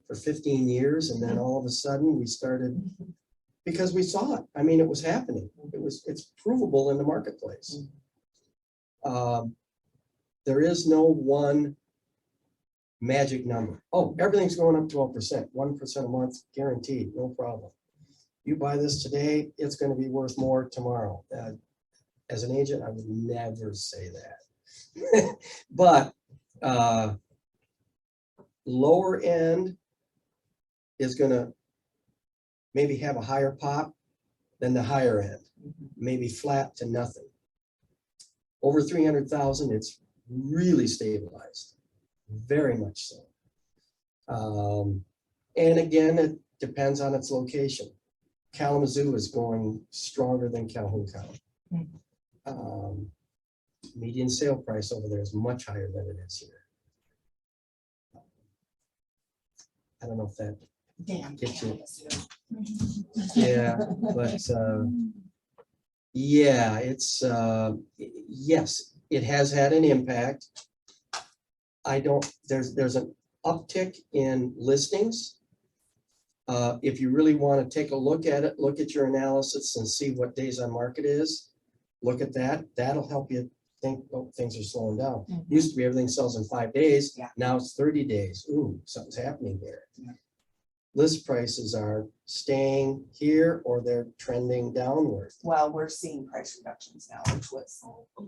for 15 years, and then all of a sudden we started, because we saw it. I mean, it was happening. It's provable in the marketplace. There is no one magic number. Oh, everything's going up 12%, 1% a month, guaranteed, no problem. You buy this today, it's going to be worth more tomorrow. As an agent, I would never say that. But lower end is going to maybe have a higher pop than the higher end, maybe flat to nothing. Over 300,000, it's really stabilized, very much so. And again, it depends on its location. Kalamazoo is going stronger than Calhoun County. Median sale price over there is much higher than it is here. I don't know if that damn. gets you. Kalamazoo. Yeah, but yeah, it's yes, it has had an impact. There's an uptick in listings. If you really want to take a look at it, look at your analysis and see what days on market is. Look at that. That'll help you think, oh, things are slowing down. Mhm. Used to be everything sells in 5 days. Yeah. Now it's 30 days. Ooh, something's happening here. Yeah. List prices are staying here or they're trending downward. Well, we're seeing price reductions now, which was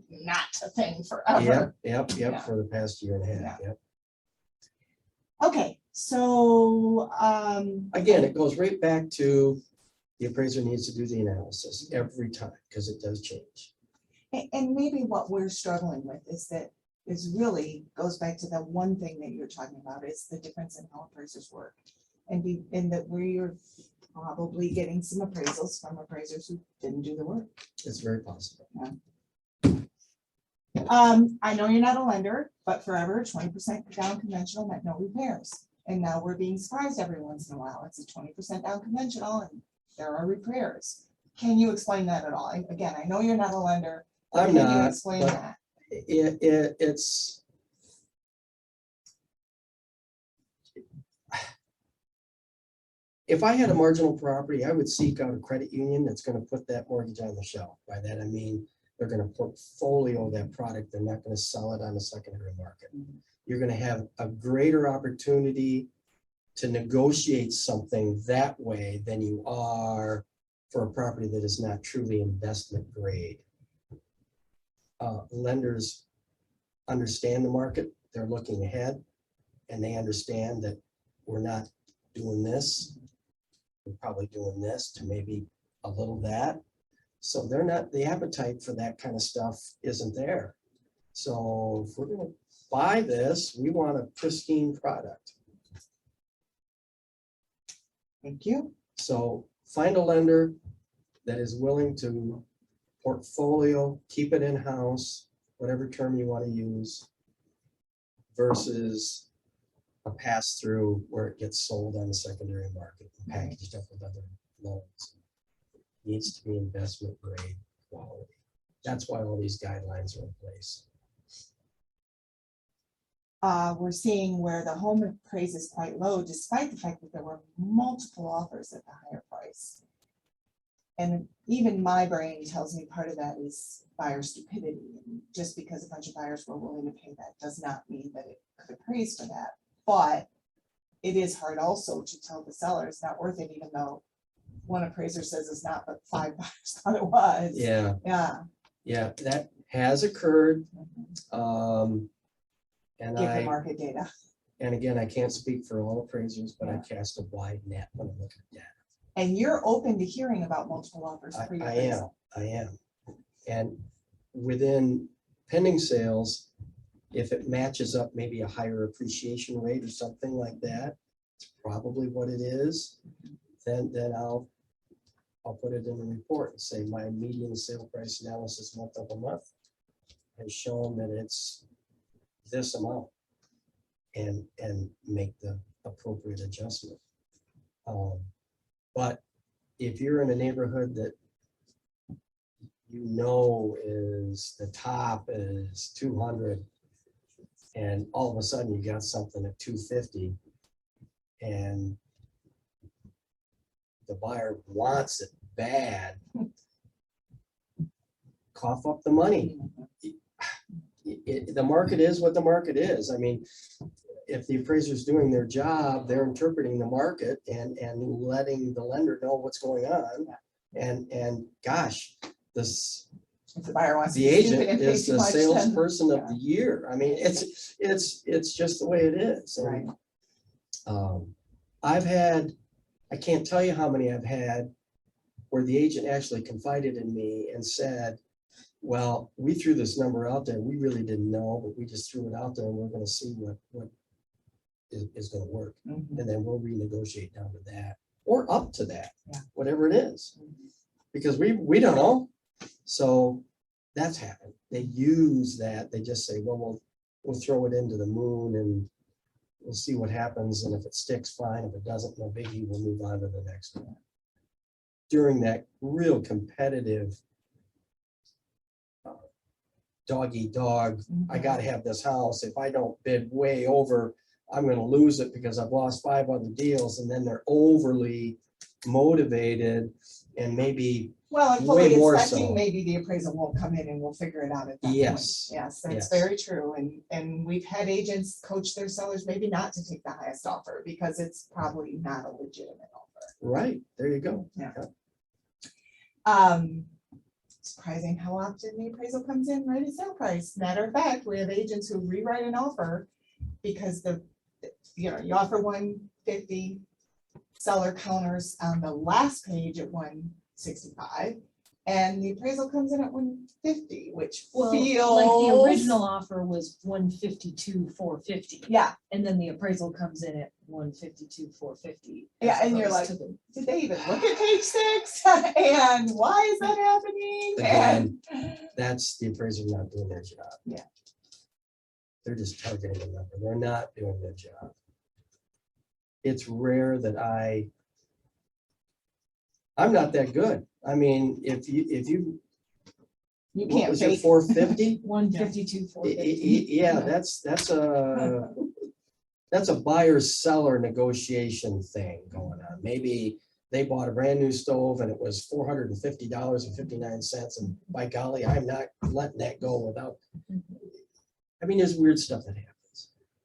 not a thing forever. Yep, Yeah. for the past year and a half. Yeah. Yep. Okay, so, Again, it goes right back to the appraiser needs to do the analysis every time because it does change. and maybe what we're struggling with is really goes back to that one thing that you're talking about is the difference in how appraisers work. And that we're probably getting some appraisals from appraisers who didn't do the work. It's very possible. I know you're not a lender, but forever 20% down conventional meant no repairs. And now we're being surprised every once in a while. It's a 20% down conventional and there are repairs. Can you explain that at all? Again, I know you're not a lender. But I'm can you not, explain but that? it's if I had a marginal property, I would seek out a credit union that's going to put that mortgage on the shelf. By that, I mean, they're going to portfolio that product. They're not going to sell it on the secondary market. You're going to have a greater opportunity to negotiate something that way than you are for a property that is not truly investment grade. Lenders understand the market. They're looking ahead and they understand that we're not doing this. We're probably doing this to maybe a little that. So they're not, the appetite for that kind of stuff isn't there. So if we're going to buy this, we want a pristine product. Thank you. So find a lender that is willing to portfolio, keep it in-house, whatever term you want to use, versus a pass-through where it gets sold on the secondary market and packaged up with other loans. Needs to be investment grade quality. That's why all these guidelines are in place. We're seeing where the home appraise is quite low, despite the fact that there were multiple offers at the higher price. And even my brain tells me part of that is buyer stupidity. And just because a bunch of buyers were willing to pay that does not mean that it could appraise for that. But it is hard also to tell the seller it's not worth it, even though one appraiser says it's not, but 5 buyers thought it was. Yeah, Yeah. that has occurred. Mhm. And Give the market data. and again, I can't speak for all appraisers, but I cast a wide net when I look at that. And you're open to hearing about multiple offers. I pre-appraisal. am. And within pending sales, if it matches up maybe a higher appreciation rate or something like that, it's probably what it is, then I'll put it in the report and say my median sale price analysis month over month has shown that it's this amount, and make the appropriate adjustment. But if you're in a neighborhood that you know is the top is 200, and all of a sudden you got something at 250, and the buyer wants it bad, cough up the money. The market is what the market is. I mean, if the appraiser's doing their job, they're interpreting the market and letting the lender know what's going on. And gosh, this, If the buyer wants to the be stupid agent and pay is too the much, then- salesperson of yeah. the year. I mean, it's just the way it is. Right. And, I can't tell you how many I've had where the agent actually confided in me and said, well, we threw this number out there. We really didn't know, but we just threw it out there and we're going to see what is going to work. Mhm. And then we'll renegotiate down to that or up to that, Yeah. whatever it is, because we don't know. So that's happened. They use that. They just say, well, we'll throw it into the moon and we'll see what happens. And if it sticks, fine. If it doesn't, no biggie, we'll move on to the next one. During that real competitive dog eat dog, I gotta have this house. If I don't bid way over, I'm gonna lose it because I've lost 5 other deals. And then they're overly motivated and maybe, Well, and way fully more expecting so. maybe the appraisal won't come in and we'll figure it out at that point. Yes. Yes, that's Yes. very true. And we've had agents coach their sellers maybe not to take the highest offer because it's probably not a legitimate offer. right, there you go. Surprising how often the appraisal comes in right at sale price. Matter of fact, we have agents who rewrite an offer because you offer 150, seller counters on the last page at 165, and the appraisal comes in at 150, which Well, feels like the original offer was 152,450, Yeah, and then the appraisal comes in at 152,450. Yeah, and you're like, did they even look at page 6? And why is that happening? Again, that's the appraiser not doing their job. Yeah. They're just targeting a number. They're not doing their job. It's rare that I'm not that good. I mean, if you You what can't was your fake. 450? 152,450. Yeah, that's a buyer-seller negotiation thing going on. Maybe they bought a brand new stove and it was $450.59, and by golly, I'm not letting that go without. I mean, there's weird stuff that happens.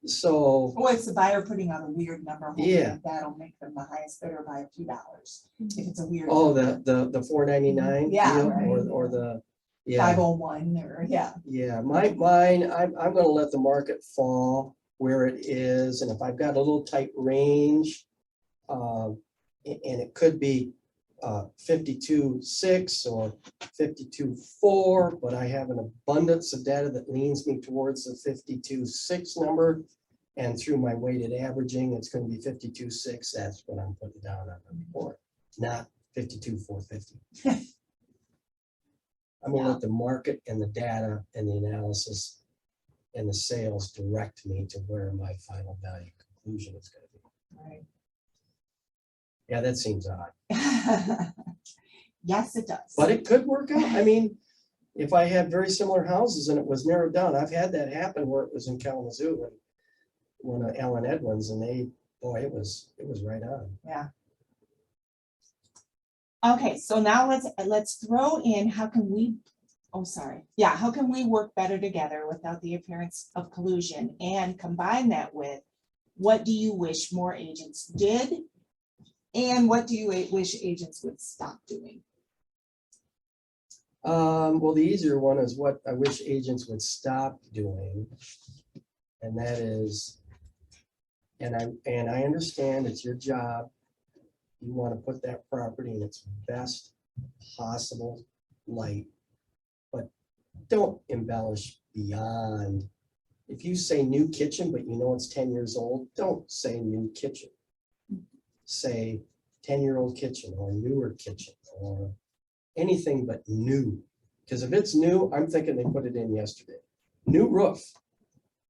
So Or it's the buyer putting out a weird number, hoping Yeah. that that'll make them the highest bidder by a few dollars. If it's a weird. oh, number. the $4.99 Yeah, deal, right. or the yeah. 501 or, yeah. Yeah, mine, I'm gonna let the market fall where it is, and if I've got a little tight range, and it could be 52.6 or 52.4, but I have an abundance of data that leans me towards the 52.6 number, and through my weighted averaging, it's gonna be 52.6. That's what I'm putting down on the report, not 52.450. I'm gonna Yeah. let the market and the data and the analysis and the sales direct me to where my final value conclusion is gonna be. Right. Yeah, that seems odd, Yes, it does. but it could work out. I mean, if I had very similar houses and it was narrowed down, I've had that happen where it was in Kalamazoo and one of Alan Edwin's, and they, boy, it was right on. Yeah. Okay, so now let's throw in, how can we, oh, sorry. Yeah, how can we work better together without the appearance of collusion, and combine that with, what do you wish more agents did? And what do you wish agents would stop doing? Well, the easier one is what I wish agents would stop doing. And that is, and I understand it's your job. You want to put that property in its best possible light, but don't embellish beyond. If you say new kitchen, but you know it's 10 years old, don't say new kitchen. Say 10-year-old kitchen or newer kitchen or anything but new. Because if it's new, I'm thinking they put it in yesterday. New roof,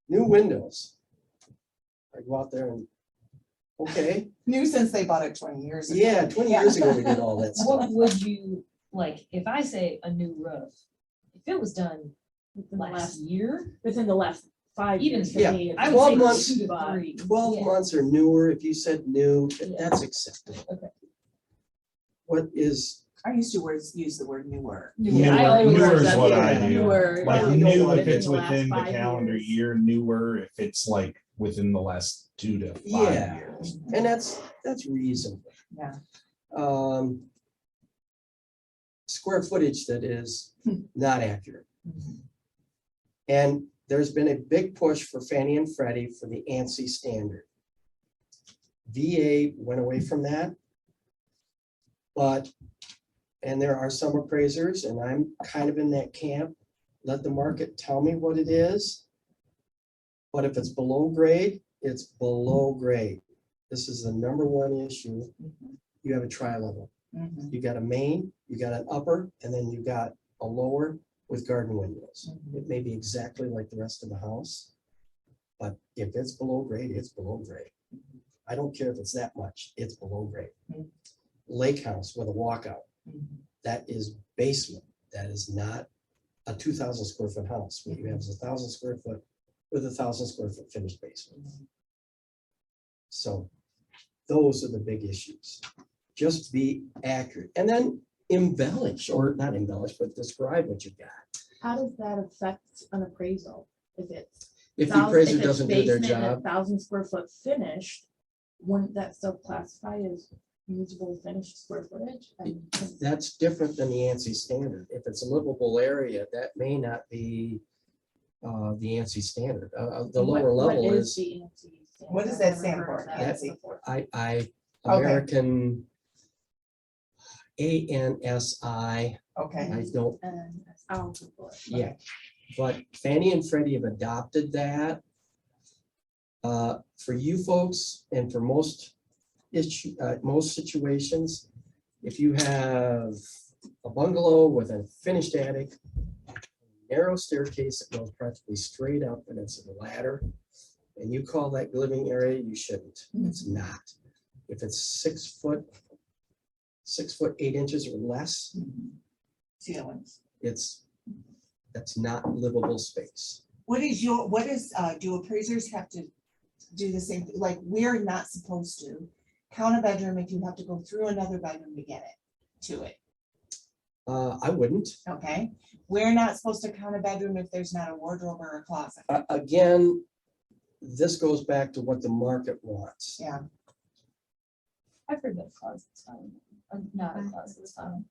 new windows. I go out there and, okay, New since they bought it 20 years ago. yeah, 20 years ago we did all that stuff. What would you, like, if I say a new roof, if it was done Within the last last, year, within the last 5 Even years. for Yeah, me, it's I 12 would months. say 2 to 3. 12 Yeah. months or newer, if you said new, Yeah. that's acceptable. Okay. What is, I used to use the word newer. Yeah, I Newer- always newer is said what that. I do. Newer. Like Well, new within if it's the last within the 5 calendar years. year, newer if it's like within the last 2 to 5 Yeah. years. and that's reasonable. Yeah. Square footage that is not accurate. And there's been a big push for Fannie and Freddie for the ANSI standard. VA went away from that. But, and there are some appraisers, and I'm kind of in that camp, let the market tell me what it is. But if it's below grade, it's below grade. This is the #1 issue. You have a tri-level. Mhm. You got a main, you got an upper, and then you got a lower with garden windows. It may be exactly like the rest of the house, but if it's below grade, it's below grade. I don't care if it's that much, it's below grade. Mhm. Lake house with a walkout, Mhm. that is basement. That is not a 2,000 square foot house. What you have is 1,000 square foot with 1,000 square foot finished basement. So those are the big issues. Just be accurate and then embellish, or not embellish, but describe what you got. How does that affect an appraisal? If it's If the appraiser if it's doesn't do their basement and job, 1,000 square foot finished, wouldn't that still classify as usable finished square footage? And that's different than the ANSI standard. If it's a livable area, that may not be the ANSI standard. The lower what level is is, the ANSI standard? What does that I've never stand heard for? of that ANSI? before. American ANSI. Okay. I don't, And I'll Google it. yeah, but Fannie and Freddie have adopted that. For you folks and for most situations, if you have a bungalow with a finished attic, narrow staircase that goes practically straight up and it's a ladder, and you call that living area, you shouldn't. It's not. If it's 6 foot, 8 inches or less, Ceilings. that's not livable space. Do appraisers have to do the same, like, we're not supposed to count a bedroom if you have to go through another bedroom to get to it, I wouldn't. okay? We're not supposed to count a bedroom if there's not a wardrobe or a closet. Again, this goes back to what the market wants. Yeah, I've heard that closet's fine. Not a closet's fine.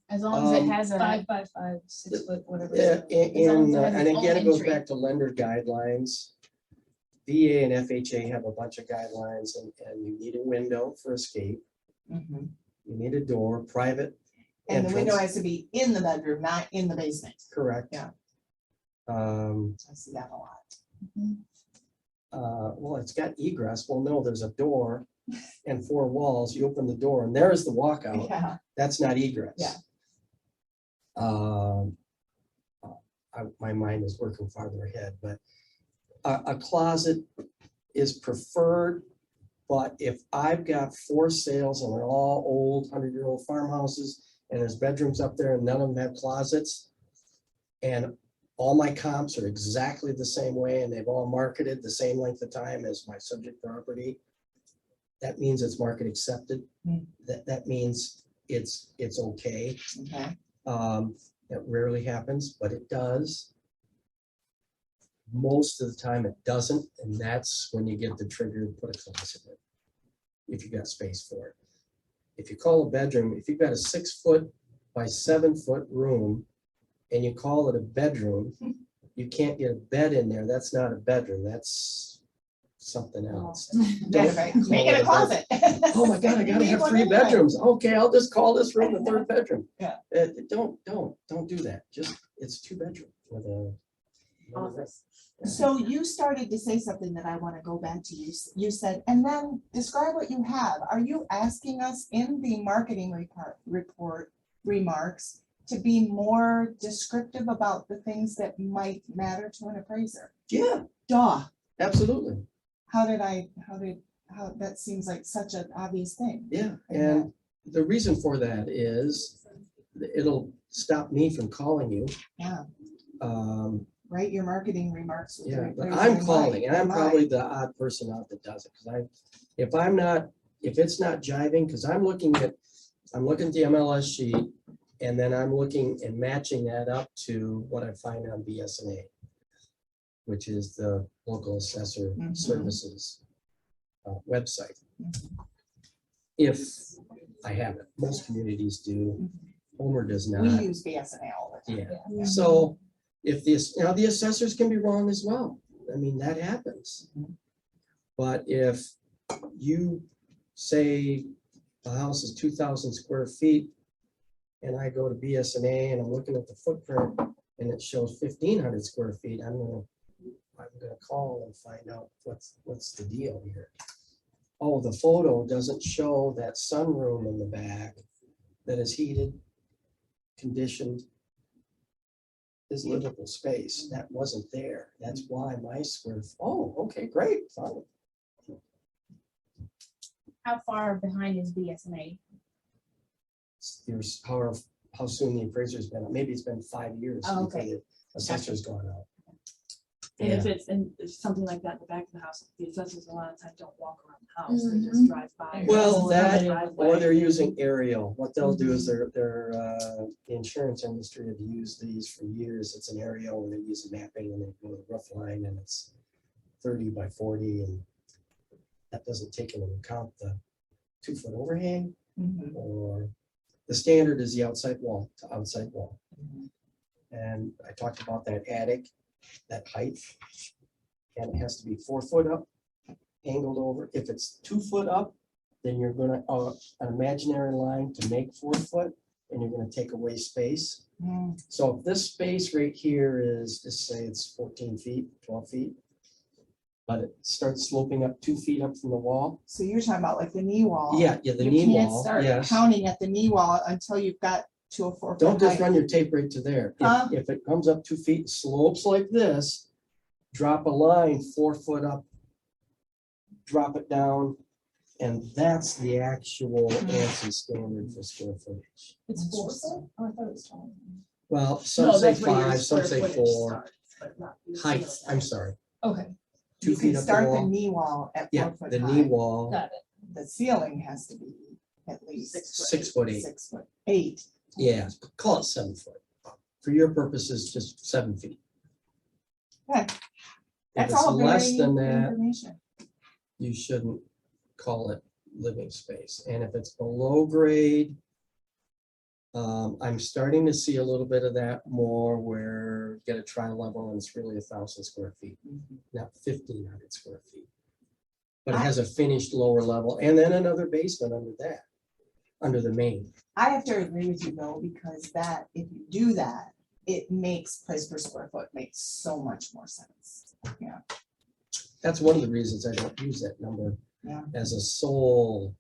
As long as it Um, has a, 5 by 5, 6 foot, whatever. Yeah, As long as it has and its again, own it goes entry. back to lender guidelines. VA and FHA have a bunch of guidelines, and you need a window for escape. mhm. You need a door, private And the window entrance. has to be in the bedroom, not in the basement. Correct. Yeah. I see that a lot. Well, it's got egress. Well, no, there's a door and 4 walls. You open the door and there's the walkout. Yeah, That's not egress. Yeah. my mind is working farther ahead, but a closet is preferred. But if I've got 4 sales and they're all old 100-year-old farmhouses and there's bedrooms up there and none of them have closets, and all my comps are exactly the same way and they've all marketed the same length of time as my subject property, that means it's market accepted. That means it's okay. Okay. That rarely happens, but it does. Most of the time it doesn't, and that's when you get the trigger to put a closet in, if you've got space for it. If you call a bedroom, if you've got a 6-foot by 7-foot room and you call it a bedroom, you can't get a bed in there. That's not a bedroom. That's something else. That's right. Make it a closet. Oh my God, I gotta Need have one 3 anyway. bedrooms. Okay, I'll just call this room the 3rd bedroom. Yeah. Don't do that. Just, it's 2 bedroom with a Office. So you started to say something that I want to go back to. You said, and then describe what you have. Are you asking us in the marketing report remarks to be more descriptive about the things that might matter to an appraiser? Yeah, Duh. absolutely. How that seems like such an obvious thing. Yeah, and the reason for that is it'll stop me from calling you. Yeah. Write your marketing remarks. with Yeah, the but appraiser I'm in calling, mind. and I'm Am I? probably the odd person out that does it, because if it's not jiving, because I'm looking at the MLS sheet, and then I'm looking and matching that up to what I find on BSNA, which is the local assessor Mhm. services website. If I have it, most communities do, Homer does We not. use BSNA all the time. Yeah, so if this, the assessors can be wrong as well. I mean, that happens. But if you say the house is 2,000 square feet and I go to BSNA and I'm looking at the footprint and it shows 1,500 square feet, I'm gonna call and find out what's the deal here. Oh, the photo doesn't show that sunroom in the back that is heated, conditioned, is livable space. That wasn't there. That's why my oh, okay, great, fine. How far behind is BSNA? Here's how soon the appraiser's been, maybe it's been 5 years. Oh, before okay. the assessor's gone out. And if Yeah. it's in if something like that in the back of the house, the assessors a lot of times don't walk around the house, they just drive by. Well, or that, the or driveway. they're using aerial. What they'll do is the insurance industry have used these for years. It's an aerial and they use mapping and they go to the roof line and it's 30 by 40 and that doesn't take into account the 2-foot overhang Mhm. or the standard is the outside wall to outside wall. Mhm. And I talked about that attic, that height, and it has to be 4 foot up, angled over. If it's 2 foot up, then you're gonna, an imaginary line to make 4 foot, and you're gonna take away space. Mm. So if this space right here is, just say it's 14 feet, 12 feet, but it starts sloping up 2 feet up from the wall. So you're talking about like the knee wall. Yeah, the You knee can't wall, start yes. counting at the knee wall until you've got to a 4 foot Don't just height. run your tape right to there. Huh? If it comes up 2 feet, slopes like this, drop a line 4 foot up, drop it down, and that's the actual ANSI standard for square footage. It's 4 foot? Oh, I thought it was taller. Well, some No, say that's where your 5, some square say footage 4. starts, but not your Height, ceiling I'm height. sorry, Okay, 2 You feet can up the start the wall. knee wall at Yeah, 4 foot the knee high. wall, got it. The ceiling has to be at least 6 foot 8. 6'8". Yeah, call it 7 foot. For your purposes, just 7 feet. Okay. If That's it's all less very than that, information. you shouldn't call it living space. And if it's below grade, I'm starting to see a little bit of that more where you get a tri-level and it's really 1,000 square feet, not 1,500 square feet. But it has a finished lower level and then another basement under that, under the main. I have to agree with you though, because that, if you do that, it makes price per square foot makes so much more sense. Yeah. That's one of the reasons I don't use that number Yeah. as a sole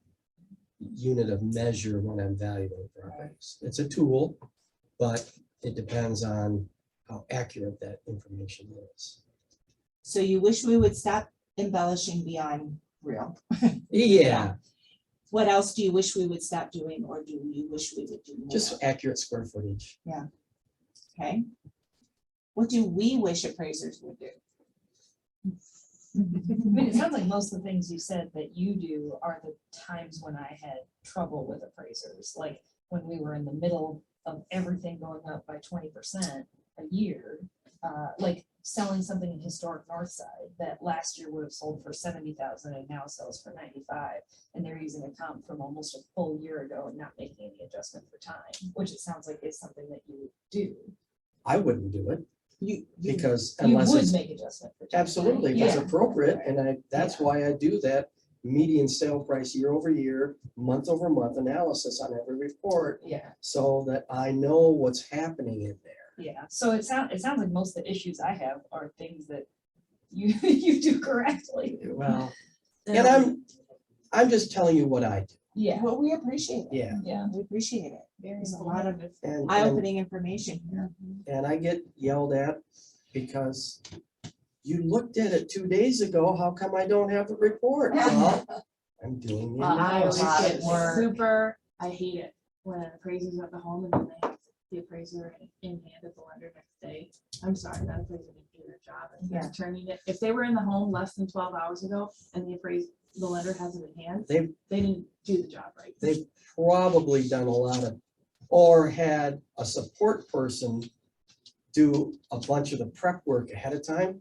unit of measure when I'm valuing properties. It's a tool, but it depends on how accurate that information is. So you wish we would stop embellishing beyond real. Yeah, What else do you wish we would stop doing, or do you wish we would do more? just accurate square footage. Okay. What do we wish appraisers would do? I mean, it sounds like most of the things you said that you do are the times when I had trouble with appraisers, like when we were in the middle of everything going up by 20% a year. Like selling something in historic North Side that last year would have sold for 70,000 and now sells for 95. And they're using a comp from almost a full year ago and not making any adjustment for time, which it sounds like is something that you do. I wouldn't do it You, because You unless would it's make adjustment for time. absolutely, if it's Yeah. appropriate, and that's why I do that median sale price year over year, month over month analysis on every report, Yeah, so that I know what's happening in there. yeah. So it sounds like most of the issues I have are things that you, you do correctly. Well, and I'm just telling you what I do. Yeah, well, we appreciate it. Yeah, yeah. We appreciate it. Very There's a lot of and, eye-opening information here. and I get yelled at because you looked at it 2 days ago, how come I don't have the report? Well, I'm doing the I always analysis. get super, I hate it when an appraiser's at the home and then they have the appraiser in hand at the lender next day. I'm sorry, that appraiser didn't do their job. And they're Yeah. turning it, if they were in the home less than 12 hours ago and the lender has it in hand, They've they didn't do the job right. they've probably done a lot of, or had a support person do a bunch of the prep work ahead of time.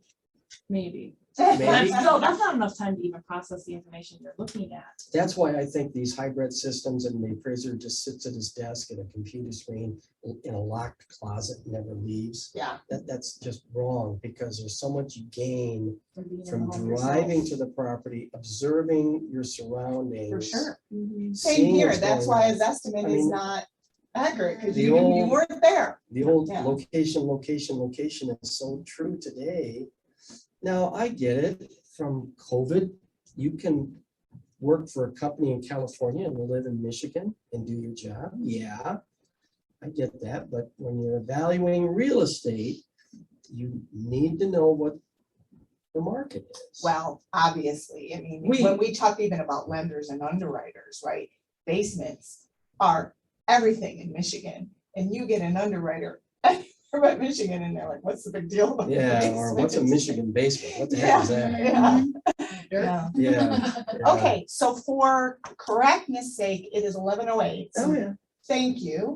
Maybe. Maybe. That's not enough time to even process the information you're looking at. That's why I think these hybrid systems and the appraiser just sits at his desk at a computer screen in a locked closet, and never leaves. Yeah. That's just wrong, because there's so much you gain From being in the from home yourself. driving to the property, observing your surroundings. For sure. Mhm. Same seeing here. what's That's going why on. his estimate I is mean, not accurate, because the you old- weren't there. The old Yeah. location is so true today. Now, I get it, from COVID, you can work for a company in California and live in Michigan and do your job. Yeah, I get that, but when you're evaluating real estate, you need to know what the market is. Well, obviously, I mean, We- when we talk even about lenders and underwriters, right? Basements are everything in Michigan, and you get an underwriter from Michigan, and they're like, what's the big deal? about the Yeah, or what's a basement?" Michigan basement? What the heck is that? Yeah. Yeah. Yeah. yeah. Okay, so for correctness sake, it is 11:08. Oh, yeah. Thank you.